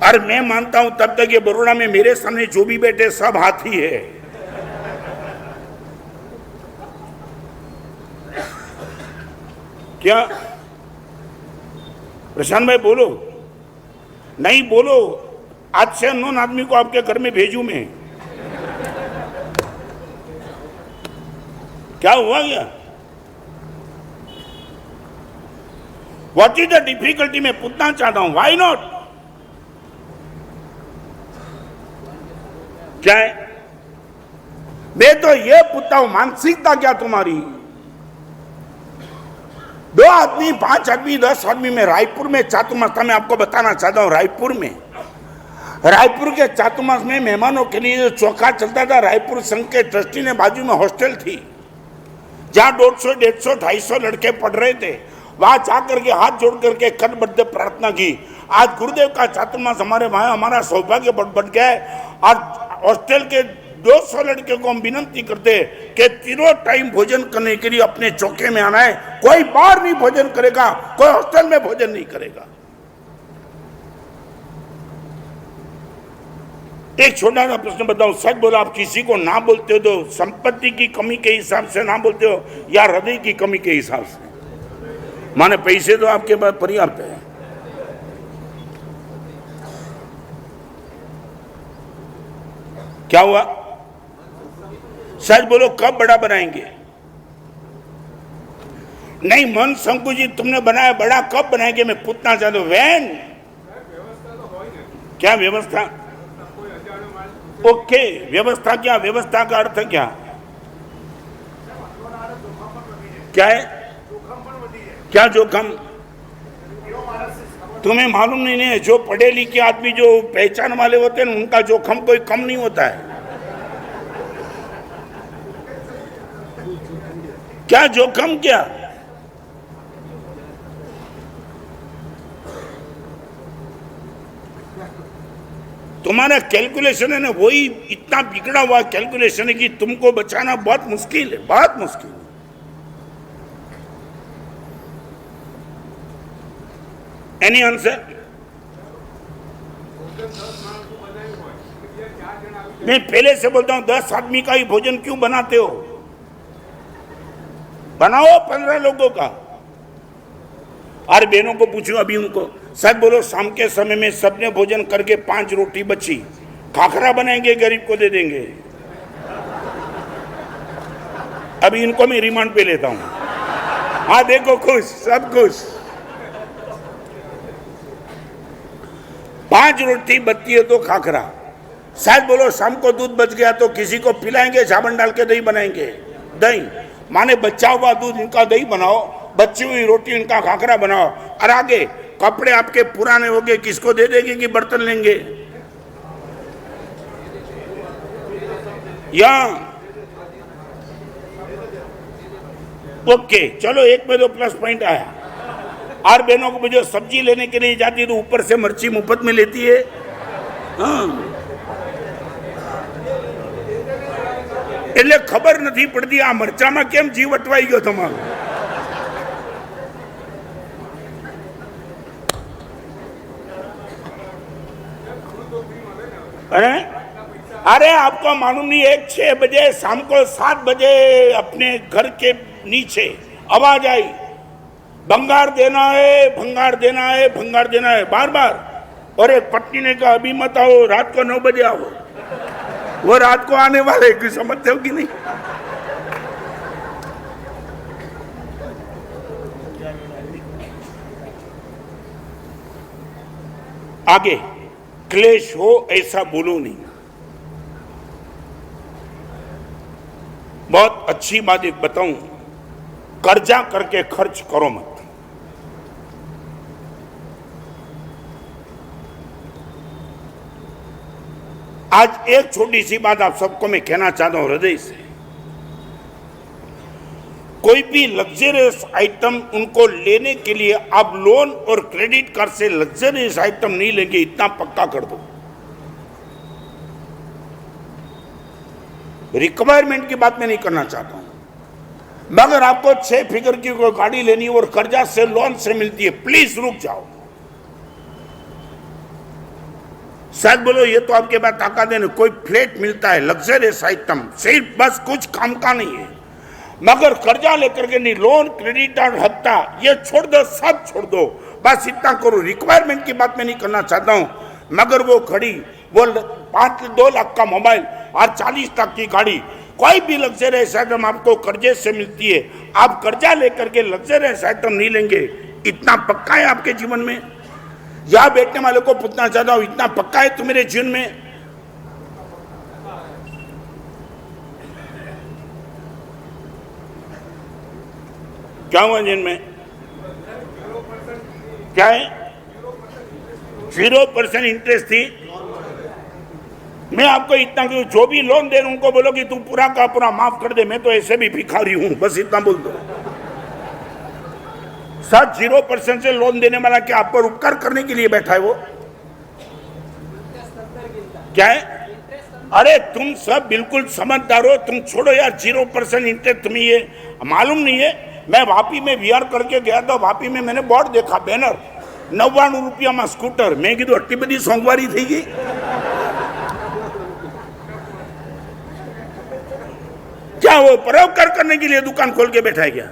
और मैं मानता हूं तब तक ये बड़ौदा में मेरे सामने जो भी बैठे सब हाथी है। क्या प्रशांत भाई बोलो? नहीं बोलो, आज से अननोन आदमी को आपके घर में भेजूं मैं। क्या हुआ क्या? What is the difficulty? मैं पूछना चाहता हूं, व्हाई नॉट? क्या है? मैं तो ये पूछता हूं, मानसिकता क्या तुम्हारी? 2 आदमी, 5 आदमी, 10 आदमी में रायपुर में चातुर्मास था। मैं आपको बताना चाहता हूं, रायपुर के चातुर्मास में मेहमानों के लिए जो चौखा चलता था, रायपुर संघ के ट्रस्टी ने बाजू में हॉस्टल थी जहां 150, 150, 250 लड़के पढ़ रहे थे। वहां जाकर के हाथ जोड़ करके करबद्ध प्रार्थना की। आज गुरुदेव का चातुर्मास हमारे वहां हमारा सौभाग्य बढ़ गया है। आज हॉस्टल के 200 लड़के को हम विनंती करते हैं कि तीनों टाइम भोजन करने के लिए अपने चौके में आना है। कोई बाहर नहीं भोजन करेगा, कोई हॉस्टल में भोजन नहीं करेगा। एक छोटा सा प्रश्न बताओ, सच बोलो, आप किसी को ना बोलते हो तो संपत्ति की कमी के हिसाब से ना बोलते हो या हृदय की कमी के हिसाब से? माने पैसे तो आपके पास पर्याप्त है। क्या हुआ? सच बोलो, कब बड़ा बनाएंगे? नहीं, मन संकुचित तुमने बनाया, बड़ा कब बनाएंगे? मैं पूछना चाहता हूं। वैन क्या व्यवस्था? ओके, व्यवस्था क्या? व्यवस्था का अर्थ क्या? क्या है? क्या जोखम? तुम्हें मालूम नहीं है? जो पढ़े लिखे आदमी, जो पहचान वाले होते हैं, उनका जोखम कोई कम नहीं होता है। क्या जोखम? क्या तुम्हारा कैलकुलेशन है ना, वही इतना बिगड़ा हुआ कैलकुलेशन है कि तुमको बचाना बहुत मुश्किल है, बहुत मुश्किल है। Any answer? मैं पहले से बोलता हूं, 10 आदमी का ही भोजन क्यों बनाते हो? बनाओ 15 लोगों का। और बहनों को पूछो, अभी उनको सच बोलो, शाम के समय में सबने भोजन करके 5 रोटी बची, खाखरा बनाएंगे, गरीब को दे देंगे। अभी इनको मैं रिमांड पे लेता हूं। हाँ देखो, खुश, सब खुश। 5 रोटी बचती है तो खाखरा। शायद बोलो, शाम को दूध बच गया तो किसी को पिलाएंगे, साबुन डाल के दही बनाएंगे। दही माने बचा हुआ दूध, इनका दही बनाओ, बची हुई रोटी इनका खाखरा बनाओ। और आगे कपड़े आपके पुराने हो गए, किसको दे देंगे कि बर्तन लेंगे? या ओके, चलो, एक में तो प्लस पॉइंट आया। और बहनों को मुझे सब्जी लेने के लिए जाती तो ऊपर से मिर्ची मुफ्त में लेती है। हाँ, એટલે ખબર નથી પડતી આ મરચામાં કેમ જીવ અટવાઈ ગયો તમારો? अरे आपको मालूम नहीं, 6 बजे शाम को 7 बजे अपने घर के नीचे आवाज आई, भंगार देना है, भंगार देना है, भंगार देना है, बार बार। और एक पत्नी ने कहा, अभी मत आओ, रात को 9 बजे आओ। वो रात को आने वाले, कि समझते हो कि नहीं? आगे क्लेश हो ऐसा बोलो नहीं। बहुत अच्छी बात एक बताऊं, कर्जा करके खर्च करो मत। आज एक छोटी सी बात आप सबको मैं कहना चाहता हूं हृदय से, कोई भी लग्जरियस आइटम उनको लेने के लिए आप लोन और क्रेडिट कार्ड से लग्जरियस आइटम नहीं लेंगे, इतना पक्का कर दो। रिक्वायरमेंट की बात मैं नहीं करना चाहता हूं, मगर आपको 6 फिगर की कोई गाड़ी लेनी और कर्जा से, लोन से मिलती है, प्लीज रुक जाओ। शायद बोलो, ये तो आपके पास ताकत है, कोई फ्लैट मिलता है, लग्जरियस आइटम, सिर्फ बस कुछ काम का नहीं है, मगर कर्जा लेकर के नहीं, लोन, क्रेडिट और हफ्ता, ये छोड़ दो, सब छोड़ दो, बस इतना करो। रिक्वायरमेंट की बात मैं नहीं करना चाहता हूं, मगर वो घड़ी, वो 2 लाख का मोबाइल और 40 लाख की गाड़ी कोई भी लग्जरियस आइटम आपको कर्जे से मिलती है, आप कर्जा लेकर के लग्जरियस आइटम नहीं लेंगे। इतना पक्का है आपके जीवन में? या बैठने वाले को पूछना चाहता हूं, इतना पक्का है तुम्हारे जीवन में? क्या हुआ जीवन में? क्या है? 0% इंटरेस्ट थी। मैं आपको इतना कि जो भी लोन दे रहा हूं उनको बोलो कि तू पूरा का पूरा माफ कर दे, मैं तो ऐसे भी भिखारी हूं, बस इतना बोल दो। सर 0% से लोन देने वाला क्या आप पर उपकार करने के लिए बैठा है वो? क्या है? अरे तुम सब बिल्कुल समझदार हो, तुम छोड़ो यार 0% इंटरेस्ट। तुम्हें ये मालूम नहीं है? मैं वापी में विहार करके गया था, वापी में मैंने बोर्ड देखा, बैनर 99 रुपया में स्कूटर। मैं कीधु आटली बधी सोंघवारी थी गई। क्या वो परोपकार करने के लिए दुकान खोल के बैठा है क्या?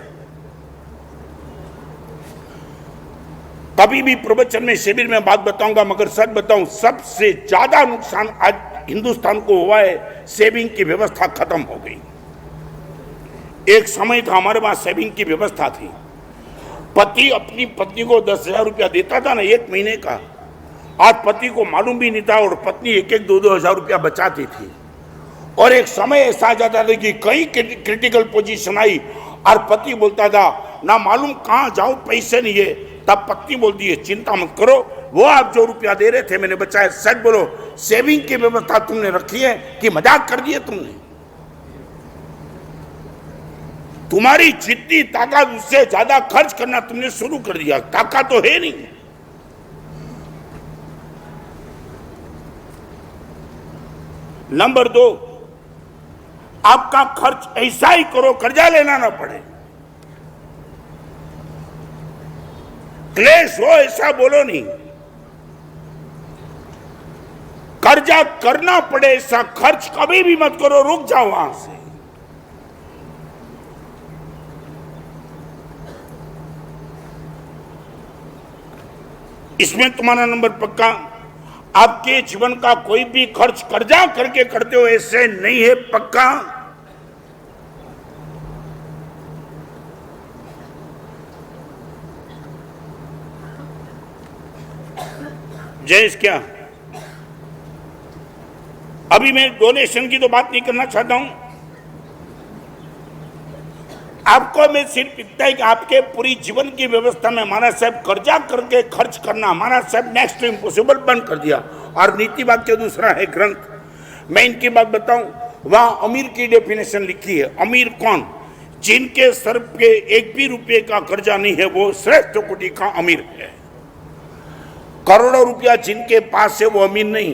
कभी भी प्रवचन में शिविर में बात बताऊंगा, मगर सच बताऊं, सबसे ज्यादा नुकसान आज हिंदुस्तान को हुआ है, सेविंग की व्यवस्था खत्म हो गई। एक समय था हमारे पास सेविंग की व्यवस्था थी। पति अपनी पत्नी को 10,000 रुपया देता था ना, 1 महीने का। आज पति को मालूम भी नहीं था और पत्नी 1-1, 2-2 हजार रुपया बचाती थी। और एक समय ऐसा आ जाता था कि कई क्रिटिकल पोजीशन आई और पति बोलता था ना मालूम कहां जाऊं, पैसे नहीं है। तब पत्नी बोलती है चिंता मत करो, वो आप जो रुपया दे रहे थे मैंने बचाया। सच बोलो, सेविंग की व्यवस्था तुमने रखी है कि मजाक कर दिए तुमने? तुम्हारी जितनी ताकत उससे ज्यादा खर्च करना तुमने शुरू कर दिया। ताकत तो है नहीं। नंबर 2, आपका खर्च ऐसा ही करो कर्जा लेना ना पड़े। क्लेश हो ऐसा बोलो नहीं, कर्जा करना पड़े ऐसा खर्च कभी भी मत करो। रुक जाओ वहां से। इसमें तुम्हारा नंबर पक्का। आपके जीवन का कोई भी खर्च कर्जा करके करते हो ऐसे नहीं है, पक्का। जयेश क्या? अभी मैं डोनेशन की तो बात नहीं करना चाहता हूं। आपको मैं सिर्फ इतना है कि आपके पूरी जीवन की व्यवस्था में महाराज साहब कर्जा करके खर्च करना महाराज साहब नेक्स्ट टू इम्पॉसिबल बंद कर दिया। और नीति वाक्य दूसरा है ग्रंथ। मैं इनकी बात बताऊं, वहां अमीर की डेफिनेशन लिखी है। अमीर कौन? जिनके सर पे 1 भी रुपये का कर्जा नहीं है, वो श्रेष्ठ कोटि का अमीर है। करोड़ों रुपया जिनके पास है वो अमीर नहीं,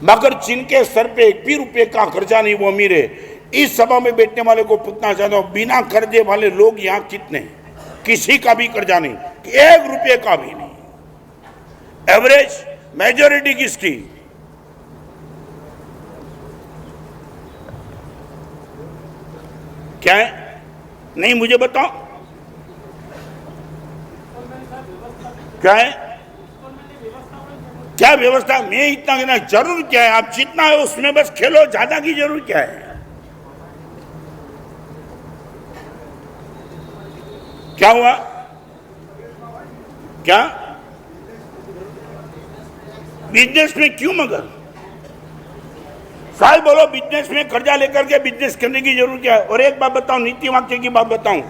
मगर जिनके सर पे 1 भी रुपये का कर्जा नहीं वो अमीर है। इस सभा में बैठने वाले को पूछना चाहता हूं, बिना कर्जे वाले लोग यहां कितने? किसी का भी कर्जा नहीं, 1 रुपये का भी नहीं। एवरेज मेजॉरिटी किसकी? क्या है? नहीं मुझे बताओ क्या है? क्या व्यवस्था? मैं इतना कहना, जरूर क्या है? आप जितना है उसमें बस खेलो, ज्यादा की जरूर क्या है? क्या हुआ? क्या बिजनेस में क्यों? मगर साहब बोलो, बिजनेस में कर्जा लेकर के बिजनेस करने की जरूरत क्या है? और एक बात बताऊं, नीति वाक्य की बात बताऊं,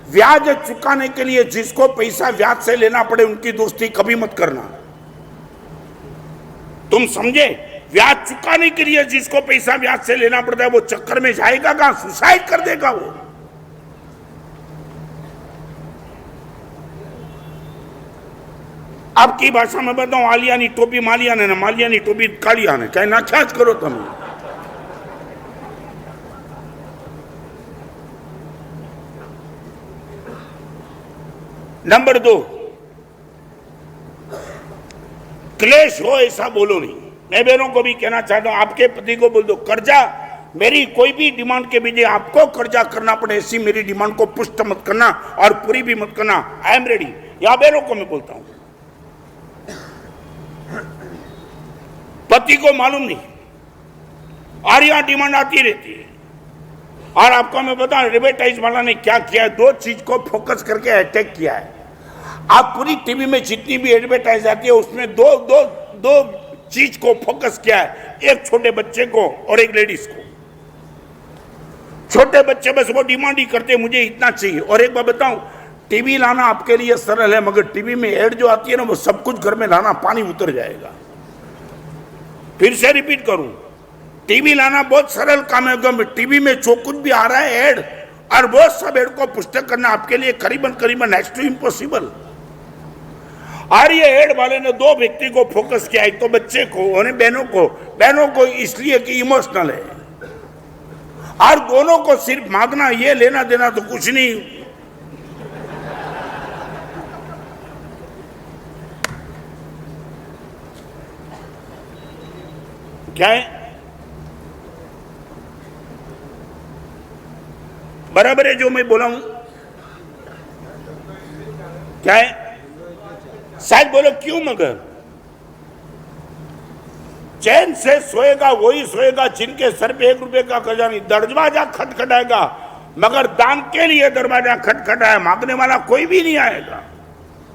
ब्याज चुकाने के लिए जिसको पैसा ब्याज से लेना पड़े उनकी दोस्ती कभी मत करना। तुम समझे? ब्याज चुकाने के लिए जिसको पैसा ब्याज से लेना पड़ता है वो चक्कर में जाएगा कहां? सुसाइड कर देगा वो। आपकी भाषा में बताऊं, आलियानी टोपी मालिया ने, मालियानी टोपी कालिया ने, क्या ना ख्याच करो तुम। नंबर 2, क्लेश हो ऐसा बोलो नहीं। मैं बहनों को भी कहना चाहता हूं, आपके पति को बोल दो, कर्जा मेरी कोई भी डिमांड के बजाय आपको कर्जा करना पड़े ऐसी मेरी डिमांड को पुष्ट मत करना और पूरी भी मत करना। I am ready. या बहनों को मैं बोलता हूं, पति को मालूम नहीं और यहां डिमांड आती रहती है। और आपको मैं बताऊं एडवर्टाइज वाला ने क्या किया है, दो चीज को फोकस करके अटैक किया है। आप पूरी टीवी में जितनी भी एडवर्टाइज आती है उसमें दो दो दो चीज को फोकस किया है, एक छोटे बच्चे को और एक लेडीज को। छोटे बच्चे बस वो डिमांड ही करते मुझे इतना चाहिए। और एक बात बताऊं, टीवी लाना आपके लिए सरल है, मगर टीवी में एड जो आती है ना वो सब कुछ घर में लाना पानी उतर जाएगा। फिर से रिपीट करूं, टीवी लाना बहुत सरल काम है, टीवी में जो कुछ भी आ रहा है एड, और वो सब एड को पुस्तक करना आपके लिए करीबन करीबन नेक्स्ट टू इम्पॉसिबल। और ये एड वाले ने दो व्यक्ति को फोकस किया, एक तो बच्चे को और बहनों को इसलिए कि इमोशनल है, और दोनों को सिर्फ मांगना ये लेना देना तो कुछ नहीं। क्या है बराबर है जो मैं बोला हूं? क्या है? शायद बोलो क्यों, मगर चैन से सोएगा वही सोएगा जिनके सर पे 1 रुपए का कर्जा नहीं। दरवाजा खटखटाएगा मगर दान के लिए दरवाजा खटखटाए, मांगने वाला कोई भी नहीं आएगा।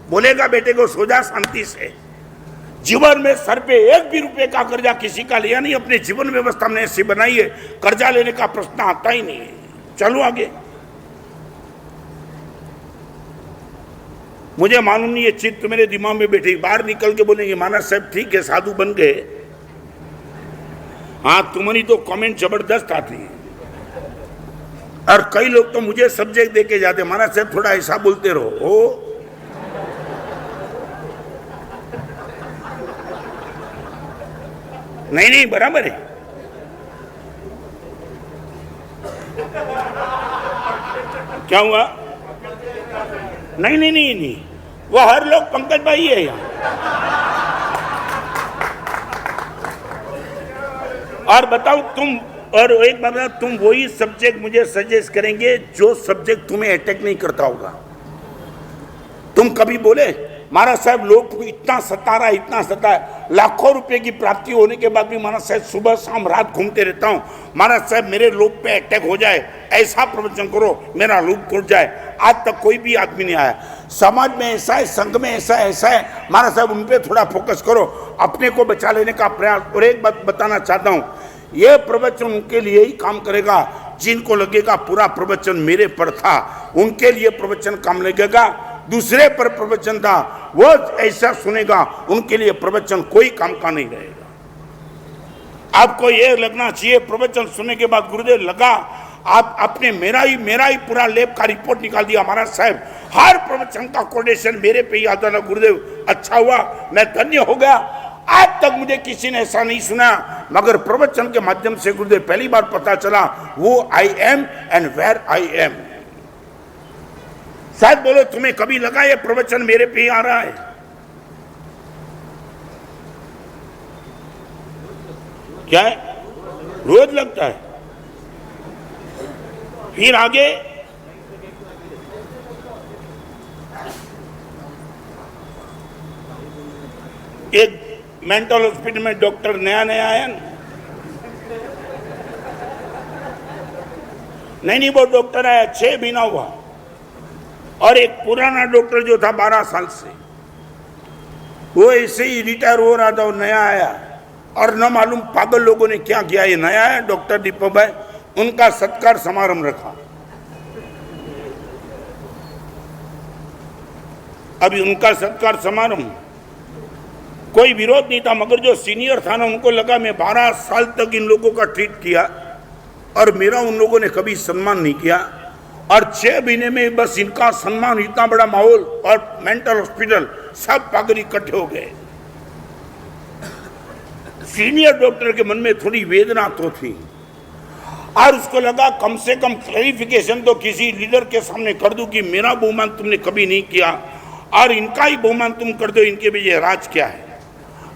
बोलेगा बेटे को सो जा शांति से। जीवन में सर पे 1 भी रुपए का कर्जा किसी का लिया नहीं, अपने जीवन व्यवस्था में ऐसी बनाई है कर्जा लेने का प्रश्न आता ही नहीं है। चलो आगे। मुझे मालूम नहीं ये चीज तो मेरे दिमाग में बैठी, बाहर निकल के बोलेंगे माना साहब ठीक है साधु बन गए। हाँ तुम्हारी तो कमेंट जबरदस्त आती है, और कई लोग तो मुझे सब्जेक्ट देके जाते माना साहब थोड़ा ऐसा बोलते रहो। ओ नहीं बराबर है। क्या हुआ? नहीं, वो हर लोग पंकज भाई है यहाँ। और बताओ तुम, और एक बार बताओ, तुम वही सब्जेक्ट मुझे सजेस्ट करेंगे जो सब्जेक्ट तुम्हें अटैक नहीं करता होगा। तुम कभी बोले महाराज साहब लोग इतना सता रहा है, इतना सता है, लाखों रुपए की प्राप्ति होने के बाद भी महाराज साहब सुबह शाम रात घूमते रहता हूँ, महाराज साहब मेरे लोग पे अटैक हो जाए, ऐसा प्रवचन करो मेरा लोग टूट जाए। आज तक कोई भी आदमी नहीं आया। समाज में ऐसा है, संघ में ऐसा है, महाराज साहब उन पर थोड़ा फोकस करो, अपने को बचा लेने का प्रयास। और एक बात बताना चाहता हूँ, ये प्रवचन उनके लिए ही काम करेगा जिनको लगेगा पूरा प्रवचन मेरे पर था, उनके लिए प्रवचन काम लगेगा। दूसरे पर प्रवचन था वो ऐसा सुनेगा, उनके लिए प्रवचन कोई काम का नहीं रहेगा। आपको ये लगना चाहिए प्रवचन सुनने के बाद गुरुदेव लगा आप आपने मेरा ही पूरा लैब का रिपोर्ट निकाल दिया महाराज साहब, हर प्रवचन का कोटेशन मेरे पे ही आता ना गुरुदेव, अच्छा हुआ मैं धन्य हो गया। आज तक मुझे किसी ने ऐसा नहीं सुना, मगर प्रवचन के माध्यम से गुरुदेव पहली बार पता चला वो I am and where I am. शायद बोलो तुम्हें कभी लगा ये प्रवचन मेरे पे ही आ रहा है? क्या है? रोज लगता है। फिर आगे एक मेंटल हॉस्पिटल में डॉक्टर नया आया ना, नहीं वो डॉक्टर आया 6 महीना हुआ, और एक पुराना डॉक्टर जो था 12 साल से वो ऐसे ही रिटायर हो रहा था, वो नया आया, और न मालूम पागल लोगों ने क्या किया। ये नया आया डॉक्टर दीपक भाई, उनका सत्कार समारोह रखा। अभी उनका सत्कार समारोह कोई विरोध नहीं था, मगर जो सीनियर था ना उनको लगा मैं 12 साल तक इन लोगों का ट्रीट किया और मेरा उन लोगों ने कभी सम्मान नहीं किया, और 6 महीने में बस इनका सम्मान, इतना बड़ा माहौल और मेंटल हॉस्पिटल सब पागल इकट्ठे हो गए। सीनियर डॉक्टर के मन में थोड़ी वेदना तो थी, और उसको लगा कम से कम क्लैरिफिकेशन तो किसी लीडर के सामने कर दूं कि मेरा बहुमान तुमने कभी नहीं किया और इनका ही बहुमान तुम कर दो, इनके पीछे राज क्या है।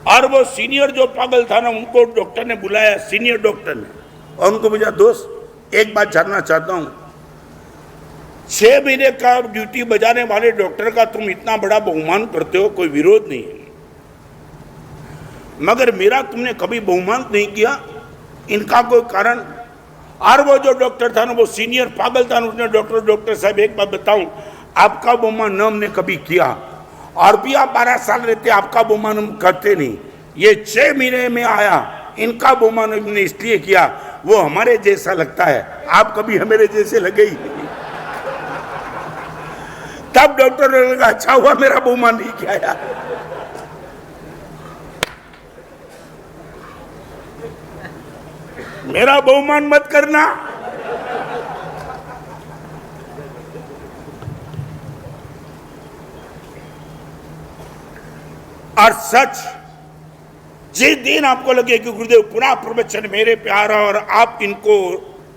और वो सीनियर जो पागल था ना उनको डॉक्टर ने बुलाया, सीनियर डॉक्टर ने, और उनको बोला दोस्त एक बात जानना चाहता हूं, 6 महीने का ड्यूटी बजाने वाले डॉक्टर का तुम इतना बड़ा बहुमान करते हो, कोई विरोध नहीं है, मगर मेरा तुमने कभी बहुमान नहीं किया, इनका कोई कारण? और वो जो डॉक्टर था ना, वो सीनियर पागल था ना, उसने डॉक्टर साहब एक बात बताऊं, आपका बेमान हमने कभी किया, और भी आप 12 साल रहते आपका बेमान हम करते नहीं, ये 6 महीने में आया, इनका बेमान हमने इसलिए किया, वो हमारे जैसा लगता है, आप कभी हमारे जैसे लगे ही नहीं। तब डॉक्टर ने लगा अच्छा हुआ मेरा बेमान नहीं किया यार। मेरा बहुमान मत करना। और सच, जिस दिन आपको लगे कि गुरुदेव पूरा प्रवचन मेरे प्यारा और आप इनको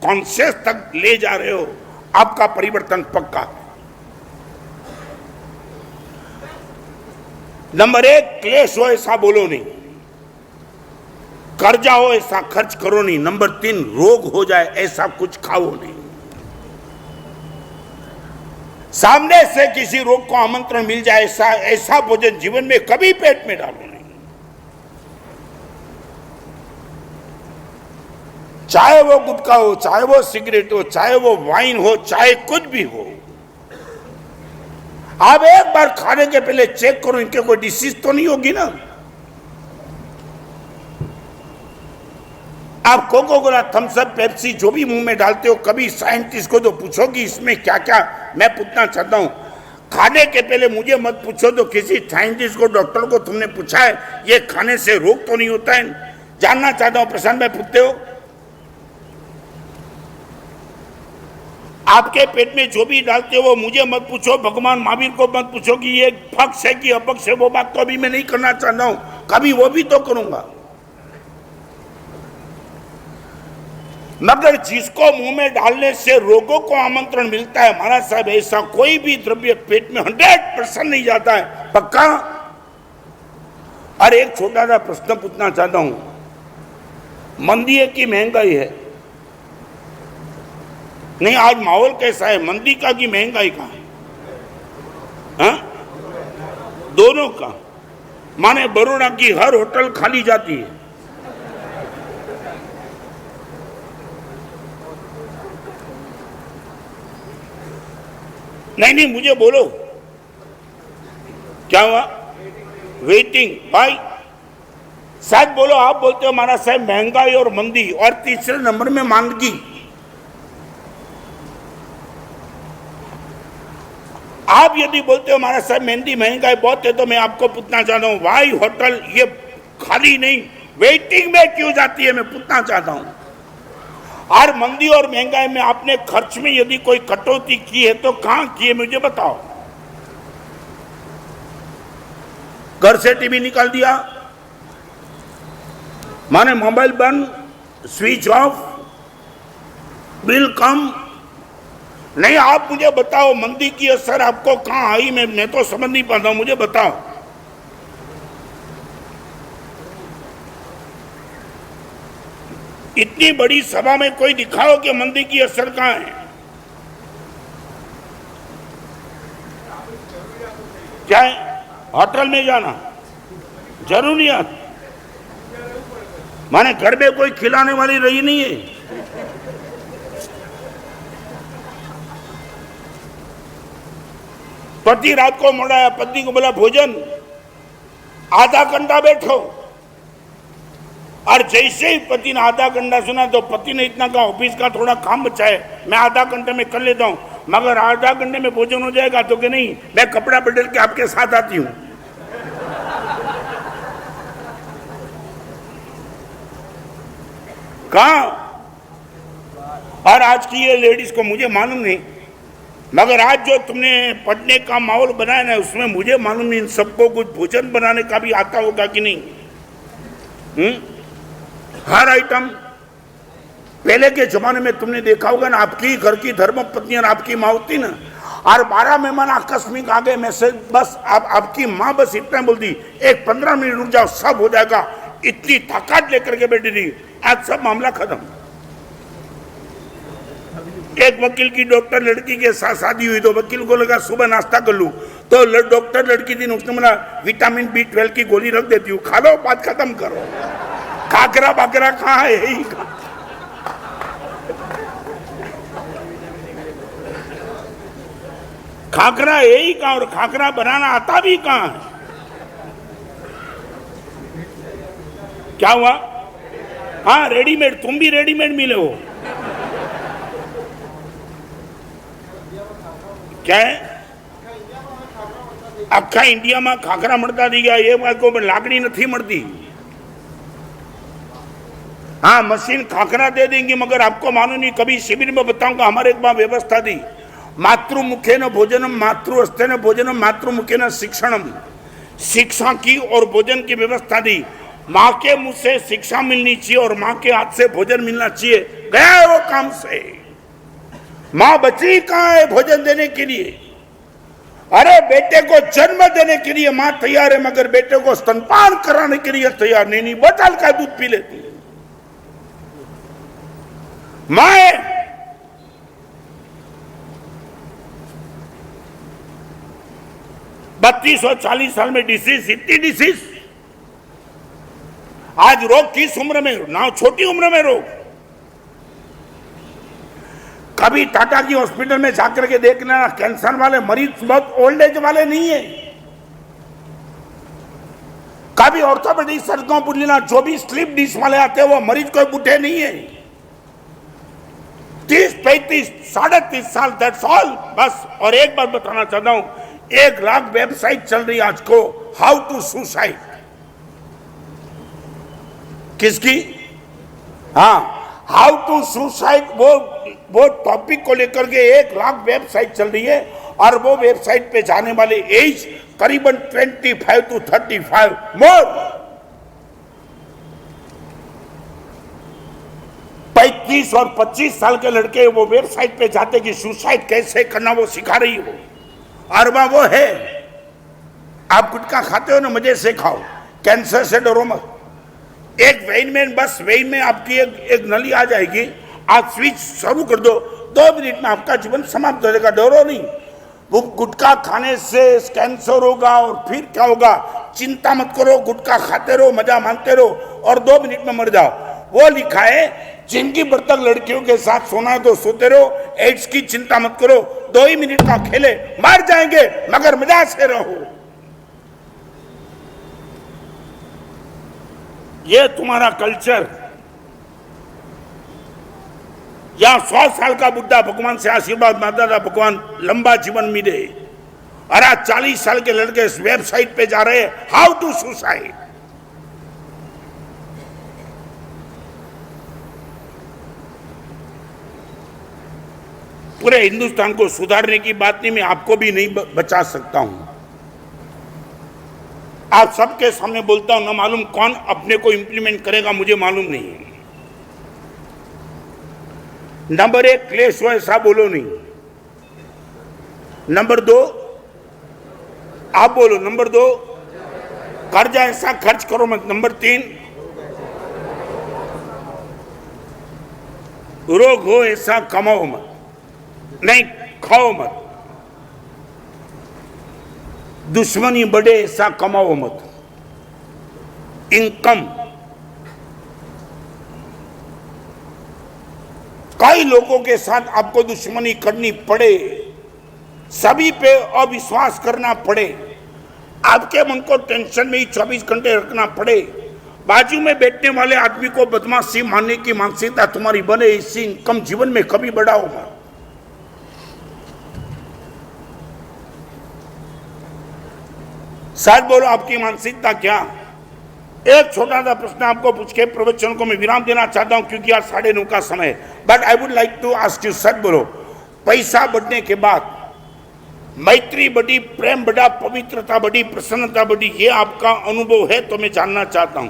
कॉन्शियस तक ले जा रहे हो, आपका परिवर्तन पक्का। नंबर 1, क्लेश हो ऐसा बोलो नहीं, कर्जा हो ऐसा खर्च करो नहीं। नंबर 3, रोग हो जाए ऐसा कुछ खाओ नहीं। सामने से किसी रोग को आमंत्रण मिल जाए ऐसा भोजन जीवन में कभी पेट में डालो नहीं। चाहे वो गुटखा हो, चाहे वो सिगरेट हो, चाहे वो वाइन हो, चाहे कुछ भी हो, आप एक बार खाने के पहले चेक करो इनके कोई डिसीज तो नहीं होगी ना। आप Coca Cola, Thums Up, Pepsi जो भी मुंह में डालते हो, कभी साइंटिस्ट को तो पूछो कि इसमें क्या क्या। मैं पूछना चाहता हूं, खाने के पहले मुझे मत पूछो तो किसी साइंटिस्ट को, डॉक्टर को तुमने पूछा है ये खाने से रोग तो नहीं होता है? जानना चाहता हूं। प्रशांत भाई पूछते हो, आपके पेट में जो भी डालते हो वो मुझे मत पूछो, भगवान महावीर को मत पूछो कि ये पक्ष है कि अपक्ष है। वो बात तो अभी मैं नहीं करना चाहता हूं, कभी वो भी तो करूंगा। मगर जिसको मुंह में डालने से रोगों को आमंत्रण मिलता है, महाराज साहब ऐसा कोई भी द्रव्य पेट में 100% नहीं जाता है, पक्का। और एक छोटा सा प्रश्न पूछना चाहता हूं, मंदी है कि महंगाई है? नहीं, आज माहौल कैसा है, मंदी का कि महंगाई का? हाँ, दोनों का। माने बड़ौदा की हर होटल खाली जाती है। नहीं, मुझे बोलो क्या हुआ? वेटिंग भाई, शायद बोलो। आप बोलते हो महाराज साहब महंगाई और मंदी, और तीसरे नंबर में मांदगी। आप यदि बोलते हो महाराज साहब मेहंदी महंगाई बहुत है, तो मैं आपको पूछना चाहता हूं, भाई होटल ये खाली नहीं वेटिंग में क्यों जाती है? मैं पूछना चाहता हूं। और मंदी और महंगाई में आपने खर्च में यदि कोई कटौती की है तो कहां की है, मुझे बताओ। घर से टीवी निकाल दिया, माने मोबाइल बंद, स्विच ऑफ, बिल कम। नहीं, आप मुझे बताओ मंदी की असर आपको कहां आई? मैं तो समझ नहीं पाता हूं, मुझे बताओ। इतनी बड़ी सभा में कोई दिखाओ कि मंदी की असर कहां है? क्या है? होटल में जाना जरूरियात, माने घर में कोई खिलाने वाली रही नहीं है। पति रात को मोड़ा, पत्नी को बोला भोजन, आधा घंटा बैठो, और जैसे ही पति ने आधा घंटा सुना तो पति ने इतना कहा ऑफिस का थोड़ा काम बचा है, मैं आधा घंटे में कर लेता हूं, मगर आधा घंटे में भोजन हो जाएगा तो कि नहीं, मैं कपड़ा बदल के आपके साथ आती हूं। कहा? और आज की ये लेडीज को मुझे मालूम नहीं, मगर आज जो तुमने पढ़ने का माहौल बनाया ना, उसमें मुझे मालूम नहीं इन सबको कुछ भोजन बनाने का भी आता होगा कि नहीं। हर आइटम, पहले के जमाने में तुमने देखा होगा ना, आपकी घर की धर्म पत्नी और आपकी माँ होती ना, और 12 मेहमान आकस्मिक आ गए, मैसेज बस आपकी माँ बस इतना बोलती, एक 15 मिनट रुक जाओ सब हो जाएगा, इतनी ताकत लेकर के बैठी थी। आज सब मामला खत्म। एक वकील की डॉक्टर लड़की के साथ शादी हुई तो वकील को लगा सुबह नाश्ता कर लूं, तो डॉक्टर लड़की थी, उसने बोला विटामिन B12 की गोली रख देती हूँ, खा लो, बात खत्म करो। खाकरा बाकरा कहाँ है? यही खाकरा है ही कहाँ, और खाकरा बनाना आता भी कहाँ है? क्या हुआ? हाँ रेडीमेड, तुम भी रेडीमेड मिले हो क्या है? आखा इंडिया में खाकरा मळता थी गया, ये बात को लाकड़ी नहीं मळती। हाँ मशीन खाकरा दे देंगी, मगर आपको मालूम नहीं, कभी शिविर में बताऊंगा, हमारे एक बार व्यवस्था थी, मातृमुखेन भोजनम मातृहस्तेन भोजनम मातृमुखेन शिक्षणम, शिक्षा की और भोजन की व्यवस्था दी। माँ के मुंह से शिक्षा मिलनी चाहिए और माँ के हाथ से भोजन मिलना चाहिए। गया है वो काम से। माँ बची कहाँ है भोजन देने के लिए? अरे बेटे को जन्म देने के लिए माँ तैयार है, मगर बेटे को स्तनपान कराने के लिए तैयार नहीं। बोतल का दूध पी लेती है माँ। 32 और 40 साल में डिसीज, इतनी डिसीज। आज रोग किस उम्र में ना, छोटी उम्र में रोग। कभी टाटा की हॉस्पिटल में जाकर के देखना, कैंसर वाले मरीज बहुत ओल्ड एज वाले नहीं है। कभी ऑर्थोपेडिक सर्जन पूछ लेना, जो भी स्लीप डिस वाले आते हैं वो मरीज कोई बूढ़े नहीं है। 30, 35, 30.5 साल, दैट्स ऑल बस। और एक बात बताना चाहता हूं, 1 लाख वेबसाइट चल रही है आज को, हाउ टू सुसाइड। किसकी? हाँ हाउ टू सुसाइड, वो टॉपिक को लेकर के 1 लाख वेबसाइट चल रही है। और वो वेबसाइट पे जाने वाले एज करीबन 25 to 35 मोर। 35 और 25 साल के लड़के वो वेबसाइट पे जाते कि सुसाइड कैसे करना वो सिखा रही हो। और वो है, आप गुटखा खाते हो ना, मजे से खाओ, कैंसर से डरो मत। एक वेइन में, बस वेइन में आपकी एक नली आ जाएगी, आप स्विच शुरू कर दो, 2 मिनट में आपका जीवन समाप्त हो जाएगा। डरो नहीं। वो गुटखा खाने से कैंसर होगा और फिर क्या होगा, चिंता मत करो, गुटखा खाते रहो, मजा मानते रहो और 2 मिनट में मर जाओ। वो लिखा है, जिनकी भर तक लड़कियों के साथ सोना है तो सोते रहो, एड्स की चिंता मत करो, 2 ही मिनट का खेले, मर जाएंगे मगर मजा से रहो। ये तुम्हारा कल्चर। या 100 साल का बुढ़ा भगवान से आशीर्वाद मांगता था, भगवान लंबा जीवन मिले। और आज 40 साल के लड़के इस वेबसाइट पे जा रहे हैं, हाउ टू सुसाइड। पूरे हिंदुस्तान को सुधारने की बात नहीं, मैं आपको भी नहीं बचा सकता हूं। आप सबके सामने बोलता हूं, ना मालूम कौन अपने को इंप्लीमेंट करेगा, मुझे मालूम नहीं है। नंबर 1, क्लेश हो ऐसा बोलो नहीं। नंबर 2, आप बोलो। नंबर 2, कर्जा ऐसा खर्च करो मत। नंबर 3, रोग हो ऐसा कमाओ मत, नहीं खाओ मत। दुश्मनी बढ़े ऐसा कमाओ मत। इनकम, कई लोगों के साथ आपको दुश्मनी करनी पड़े, सभी पे अविश्वास करना पड़े, आपके मन को टेंशन में ही 24 घंटे रखना पड़े, बाजू में बैठने वाले आदमी को बदमाशी मानने की मानसिकता तुम्हारी बने, इससे इनकम जीवन में कभी बढ़ाओ मत। शायद बोलो आपकी मानसिकता क्या? एक छोटा सा प्रश्न आपको पूछ के प्रवचन को मैं विराम देना चाहता हूं, क्योंकि आज 9:30 का समय। But I would like to ask you, सच बोलो, पैसा बढ़ने के बाद मैत्री बढ़ी, प्रेम बढ़ा, पवित्रता बढ़ी, प्रसन्नता बढ़ी, ये आपका अनुभव है तो मैं जानना चाहता हूं।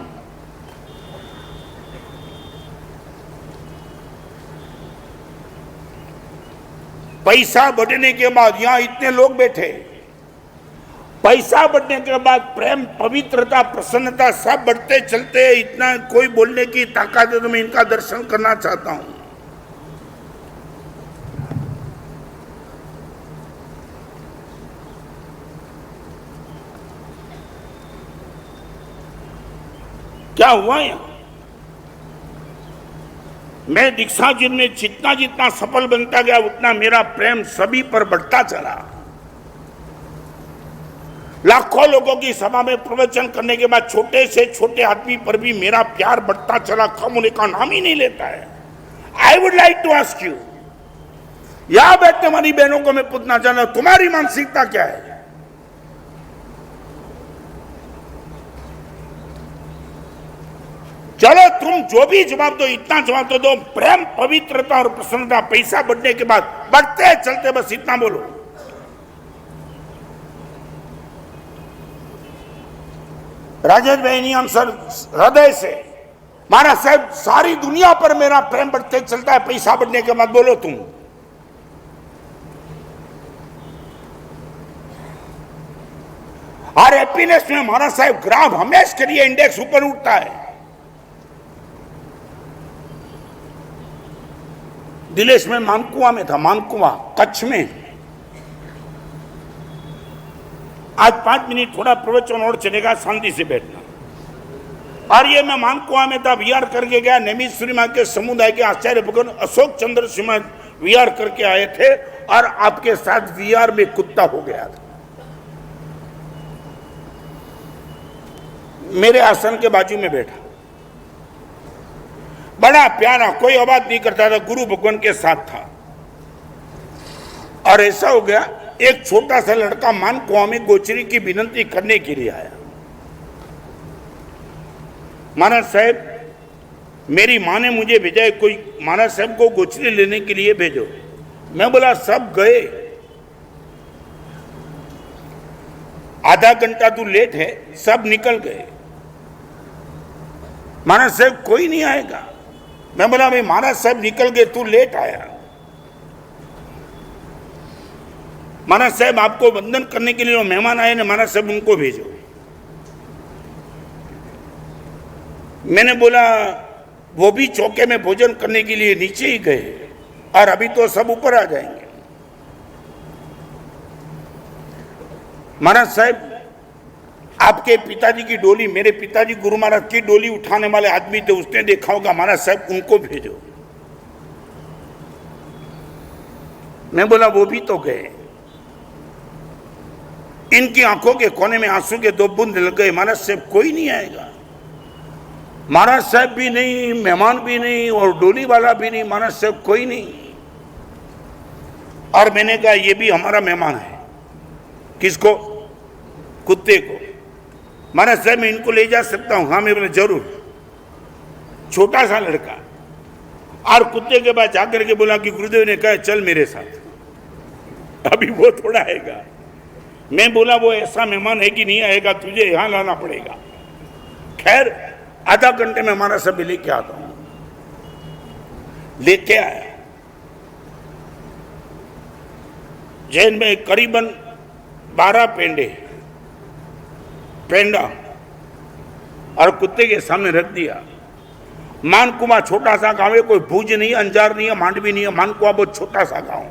पैसा बढ़ने के बाद, यहां इतने लोग बैठे, पैसा बढ़ने के बाद प्रेम, पवित्रता, प्रसन्नता सब बढ़ते चलते हैं। इतना कोई बोलने की ताकत है तो मैं इनका दर्शन करना चाहता हूं। क्या हुआ यहां? मैं दीक्षाजिन में जितना जितना सफल बनता गया, उतना मेरा प्रेम सभी पर बढ़ता चला। लाखों लोगों की सभा में प्रवचन करने के बाद छोटे से छोटे आदमी पर भी मेरा प्यार बढ़ता चला, कम होने का नाम ही नहीं लेता है। I would like to ask you, यहां बैठने वाली बहनों को मैं पूछना चाहता हूं, तुम्हारी मानसिकता क्या है? चलो तुम जो भी जवाब दो, इतना जवाब तो दो, प्रेम, पवित्रता और प्रसन्नता, पैसा बढ़ने के बाद बढ़ते चलते, बस इतना बोलो। राजेश भाई हम सर हृदय से, महाराज साहब सारी दुनिया पर मेरा प्रेम बढ़ते चलता है, पैसा बढ़ने के बाद बोलो तुम। और हैप्पीनेस में महाराज साहब ग्राफ हमेशा के लिए इंडेक्स ऊपर उठता है। दिलेश में मानकुआ में था, मानकुआ कच्छ में। आज 5 मिनट थोड़ा प्रवचन और चलेगा, शांति से बैठना। और ये मैं मानकुआ में था, विहार करके गया। नेमीश्वरी मां के समुदाय के आचार्य भगवान अशोक चंद्र सिंह विहार करके आए थे और आपके साथ विहार में कुत्ता हो गया था। मेरे आसन के बाजू में बैठा, बड़ा प्यारा, कोई आवाज नहीं करता था, गुरु भगवान के साथ था। और ऐसा हो गया, एक छोटा सा लड़का मानकुआ में गोचरी की विनती करने के लिए आया। महाराज साहब मेरी माँ ने मुझे भेजा है, कोई महाराज साहब को गोचरी लेने के लिए भेजो। मैं बोला सब गए, आधा घंटा तू लेट है, सब निकल गए, महाराज साहब कोई नहीं आएगा। मैं बोला भाई महाराज साहब निकल गए, तू लेट आया। महाराज साहब आपको वंदन करने के लिए मेहमान आए ना, महाराज साहब उनको भेजो। मैंने बोला वो भी चौके में भोजन करने के लिए नीचे ही गए और अभी तो सब ऊपर आ जाएंगे। महाराज साहब आपके पिताजी की डोली, मेरे पिताजी गुरु महाराज की डोली उठाने वाले आदमी थे, उसने देखा होगा, महाराज साहब उनको भेजो। मैं बोला वो भी तो गए। इनकी आंखों के कोने में आंसू के 2 बूंद लग गए, महाराज साहब कोई नहीं आएगा। महाराज साहब भी नहीं, मेहमान भी नहीं और डोली वाला भी नहीं, महाराज साहब कोई नहीं। और मैंने कहा ये भी हमारा मेहमान है। किसको? कुत्ते को। महाराज साहब मैं इनको ले जा सकता हूं? हाँ। मैं बोला जरूर। छोटा सा लड़का, और कुत्ते के पास जाकर के बोला कि गुरुदेव ने कहा चल मेरे साथ, अभी वो थोड़ा आएगा। मैं बोला वो ऐसा मेहमान है कि नहीं आएगा, तुझे यहां लाना पड़ेगा। खैर आधा घंटे में हमारा सब लेके आता हूं। लेके आया, जैन में करीबन 12 पेंडा और कुत्ते के सामने रख दिया। मानकुआ छोटा सा गांव है, कोई भूज नहीं, अंजार नहीं है, मांडवी नहीं है, मानकुआ बहुत छोटा सा गांव।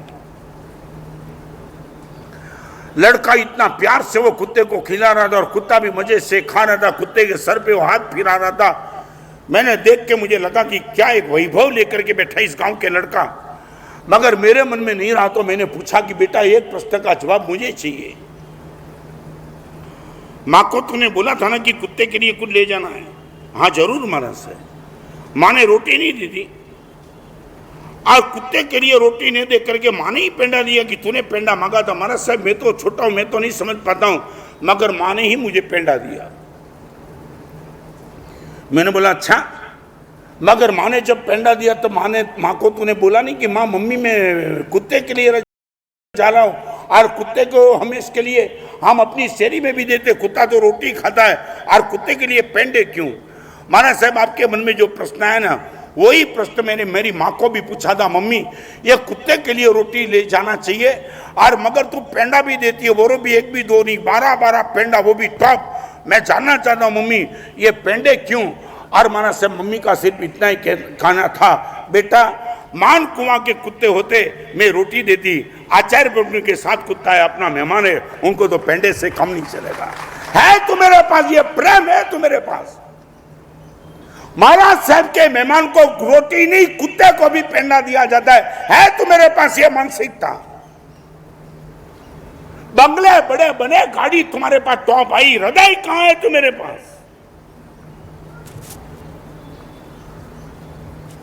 लड़का इतना प्यार से वो कुत्ते को खिला रहा था और कुत्ता भी मजे से खा रहा था, कुत्ते के सर पे वो हाथ फिरा रहा था। मैंने देख के मुझे लगा कि क्या एक वैभव लेकर के बैठा इस गांव के लड़का। मगर मेरे मन में नहीं रहा तो मैंने पूछा कि बेटा एक प्रश्न का जवाब मुझे चाहिए। माँ को तूने बोला था ना कि कुत्ते के लिए कुछ ले जाना है? हाँ जरूर महाराज साहब। माँ ने रोटी नहीं दी थी और कुत्ते के लिए रोटी नहीं दे करके माँ ने ही पेंडा दिया कि तूने पेंडा मांगा था। महाराज साहब मैं तो छोटा हूं, मैं तो नहीं समझ पाता हूं, मगर माँ ने ही मुझे पेंडा दिया। मैंने बोला अच्छा, मगर माँ ने जब पेंडा दिया तो माँ को तूने बोला नहीं कि माँ मम्मी मैं कुत्ते के लिए जा रहा हूं और कुत्ते को हम इसके लिए हम अपनी शेरी में भी देते, कुत्ता तो रोटी खाता है और कुत्ते के लिए पेंडे क्यों? महाराज साहब आपके मन में जो प्रश्न है ना, वही प्रश्न मैंने मेरी माँ को भी पूछा था। मम्मी ये कुत्ते के लिए रोटी ले जाना चाहिए और मगर तू पेंडा भी देती है, वो भी एक भी दो नहीं 12 पेंडा, वो भी टॉप। मैं जानना चाहता हूँ मम्मी ये पेंडे क्यों? और महाराज साहब मम्मी का सिर्फ इतना ही कहना था, बेटा मानकुआ के कुत्ते होते मैं रोटी देती, आचार्य प्रभु के साथ कुत्ता है, अपना मेहमान है, उनको तो पेंडे से कम नहीं चलेगा। है तो मेरे पास ये प्रेम है तो मेरे पास। महाराज साहब के मेहमान को रोटी नहीं कुत्ते को भी पेंडा दिया जाता है तो मेरे पास ये मानसिकता। बंगले बड़े बने, गाड़ी तुम्हारे पास, तो भाई हृदय कहां है तुम्हारे पास?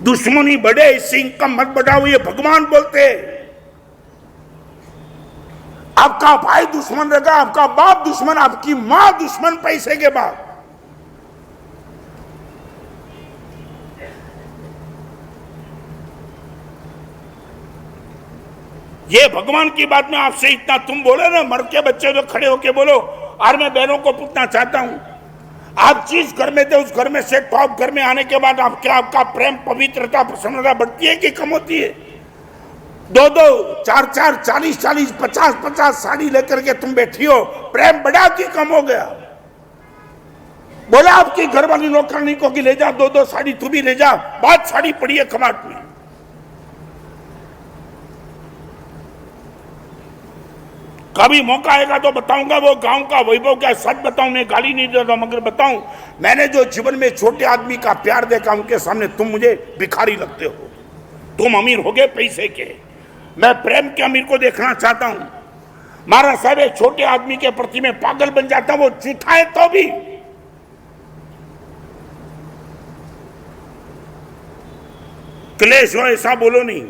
दुश्मनी बढ़े, इससे इनकम मत बढ़ाओ, ये भगवान बोलते। आपका भाई दुश्मन रहेगा, आपका बाप दुश्मन, आपकी मां दुश्मन पैसे के बाद। ये भगवान की बात में आपसे इतना तुम बोले ना, मर के बच्चे जो खड़े होके बोलो। और मैं बहनों को पूछना चाहता हूं, आप जिस घर में थे उस घर में से टॉप घर में आने के बाद आपका प्रेम, पवित्रता, प्रसन्नता बढ़ती है कि कम होती है? 2-2, 4-4, 40-40, 50-50 साड़ी लेकर के तुम बैठी हो, प्रेम बढ़ा कि कम हो गया? बोला आपकी घर वाली नौकरानी को कि ले जा 2-2 साड़ी, तू भी ले जा, बहुत साड़ी पड़ी है कमाट में। कभी मौका आएगा तो बताऊंगा वो गांव का वैभव क्या। सच बताऊं, मैं गाली नहीं देता, मगर बताऊं, मैंने जो जीवन में छोटे आदमी का प्यार देखा, उनके सामने तुम मुझे भिखारी लगते हो। तुम अमीर हो गए पैसे के, मैं प्रेम के अमीर को देखना चाहता हूं। महाराज साहब, एक छोटे आदमी के प्रति में पागल बन जाता हूं, वो झूठा है तो भी। क्लेश हो ऐसा बोलो नहीं,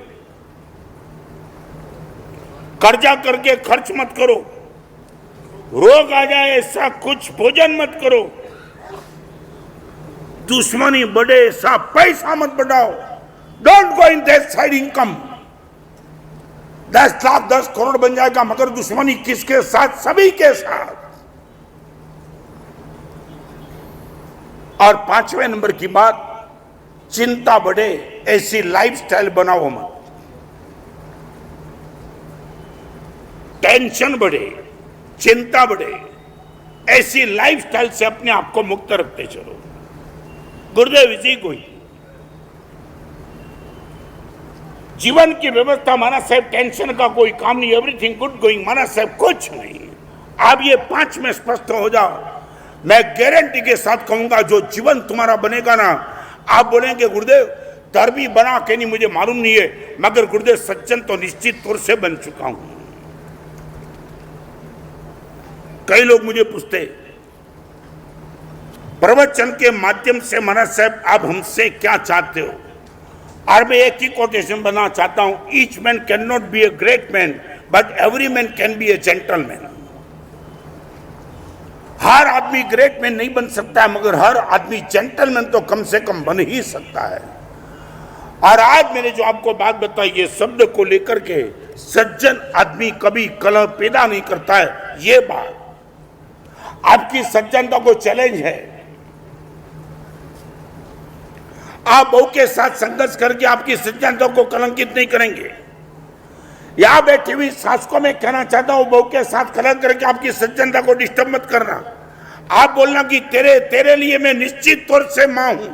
कर्जा करके खर्च मत करो, रोग आ जाए ऐसा कुछ भोजन मत करो, दुश्मनी बढ़े ऐसा पैसा मत बढ़ाओ। Don't go in that side income. 10 lakh 10 crore बन जाएगा, मगर दुश्मनी किसके साथ? सभी के साथ। और 5वें नंबर की बात, चिंता बढ़े ऐसी लाइफस्टाइल बनाओ मत। टेंशन बढ़े, चिंता बढ़े, ऐसी लाइफस्टाइल से अपने आप को मुक्त रखते चलो। गुरुदेव इसी को ही जीवन की व्यवस्था। माना साहब, टेंशन का कोई काम नहीं, एवरीथिंग गुड गोइंग। माना साहब, कुछ नहीं। आप ये 5 में स्पष्ट हो जाओ, मैं गारंटी के साथ कहूंगा, जो जीवन तुम्हारा बनेगा ना, आप बोलेंगे गुरुदेव धर्मी बना के नहीं, मुझे मालूम नहीं है, मगर गुरुदेव सज्जन तो निश्चित तौर से बन चुका हूं। कई लोग मुझे पूछते, प्रवचन के माध्यम से महाराज साहब आप हमसे क्या चाहते हो? और मैं एक ही कोटेशन बनाना चाहता हूं, each man can not be a great man, but every man can be a gentleman. हर आदमी ग्रेट मैन नहीं बन सकता है, मगर हर आदमी जेंटलमैन तो कम से कम बन ही सकता है। और आज मैंने जो आपको बात बताई, ये शब्द को लेकर के, सज्जन आदमी कभी कलह पैदा नहीं करता है। ये बात आपकी सज्जनता को चैलेंज है। आप बहू के साथ संघर्ष करके आपकी सज्जनता को कलंकित नहीं करेंगे। यहां बैठी हुई सास को मैं कहना चाहता हूं, बहू के साथ कलंक करके आपकी सज्जनता को डिस्टर्ब मत करना। आप बोलना कि तेरे लिए मैं निश्चित तौर से मां हूं।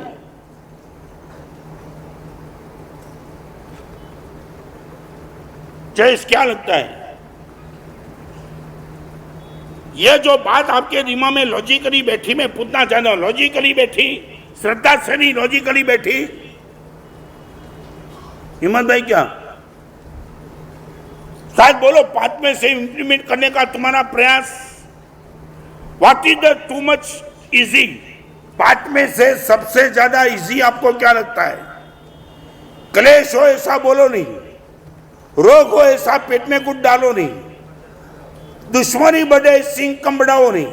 जयेश, क्या लगता है? ये जो बात आपके दिमाग में लॉजिकली बैठी, मैं पूछना चाहता हूं, लॉजिकली बैठी, श्रद्धा से नहीं, लॉजिकली बैठी? हिम्मत भाई, क्या शायद बोलो 5 में से इंप्लीमेंट करने का तुम्हारा प्रयास? What is the too much easy? 5 में से सबसे ज्यादा इजी आपको क्या लगता है? क्लेश हो ऐसा बोलो नहीं, रोग हो ऐसा पेट में कुछ डालो नहीं, दुश्मनी बढ़े सिंह कम बढ़ाओ नहीं,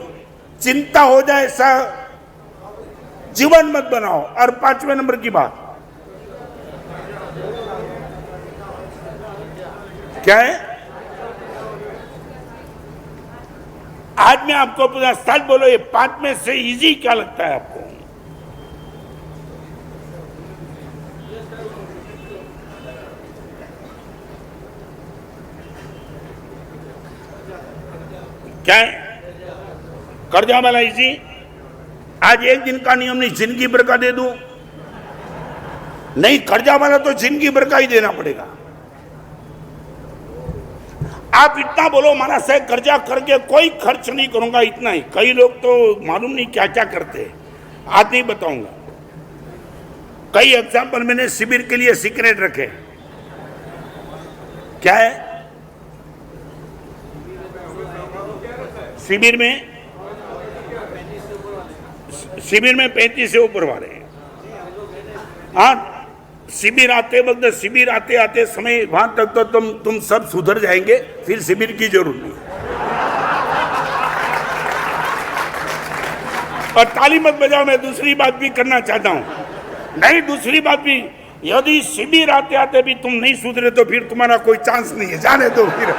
चिंता हो जाए ऐसा जीवन मत बनाओ। और 5वें नंबर की बात क्या है? आज मैं आपको पूरा सच बोलो, ये 5 में से इजी क्या लगता है आपको? क्या है? कर्जा वाला इजी? आज एक दिन का नियम नहीं, जिंदगी भर का दे दूं? नहीं, कर्जा वाला तो जिंदगी भर का ही देना पड़ेगा। आप इतना बोलो, माना से कर्जा करके कोई खर्च नहीं करूंगा, इतना ही। कई लोग तो मालूम नहीं क्या क्या करते हैं, आज नहीं बताऊंगा। कई एग्जाम्पल मैंने शिविर के लिए सीक्रेट रखे। क्या है? शिविर में 35 से ऊपर वाले हैं। हाँ, शिविर आते वक्त, शिविर आते आते समय वहां तक तो तुम सब सुधर जाएंगे, फिर शिविर की जरूरत नहीं। और ताली मत बजाओ, मैं दूसरी बात भी करना चाहता हूं। नहीं, दूसरी बात भी, यदि शिविर आते आते भी तुम नहीं सुधरे तो फिर तुम्हारा कोई चांस नहीं है, जाने दो फिर।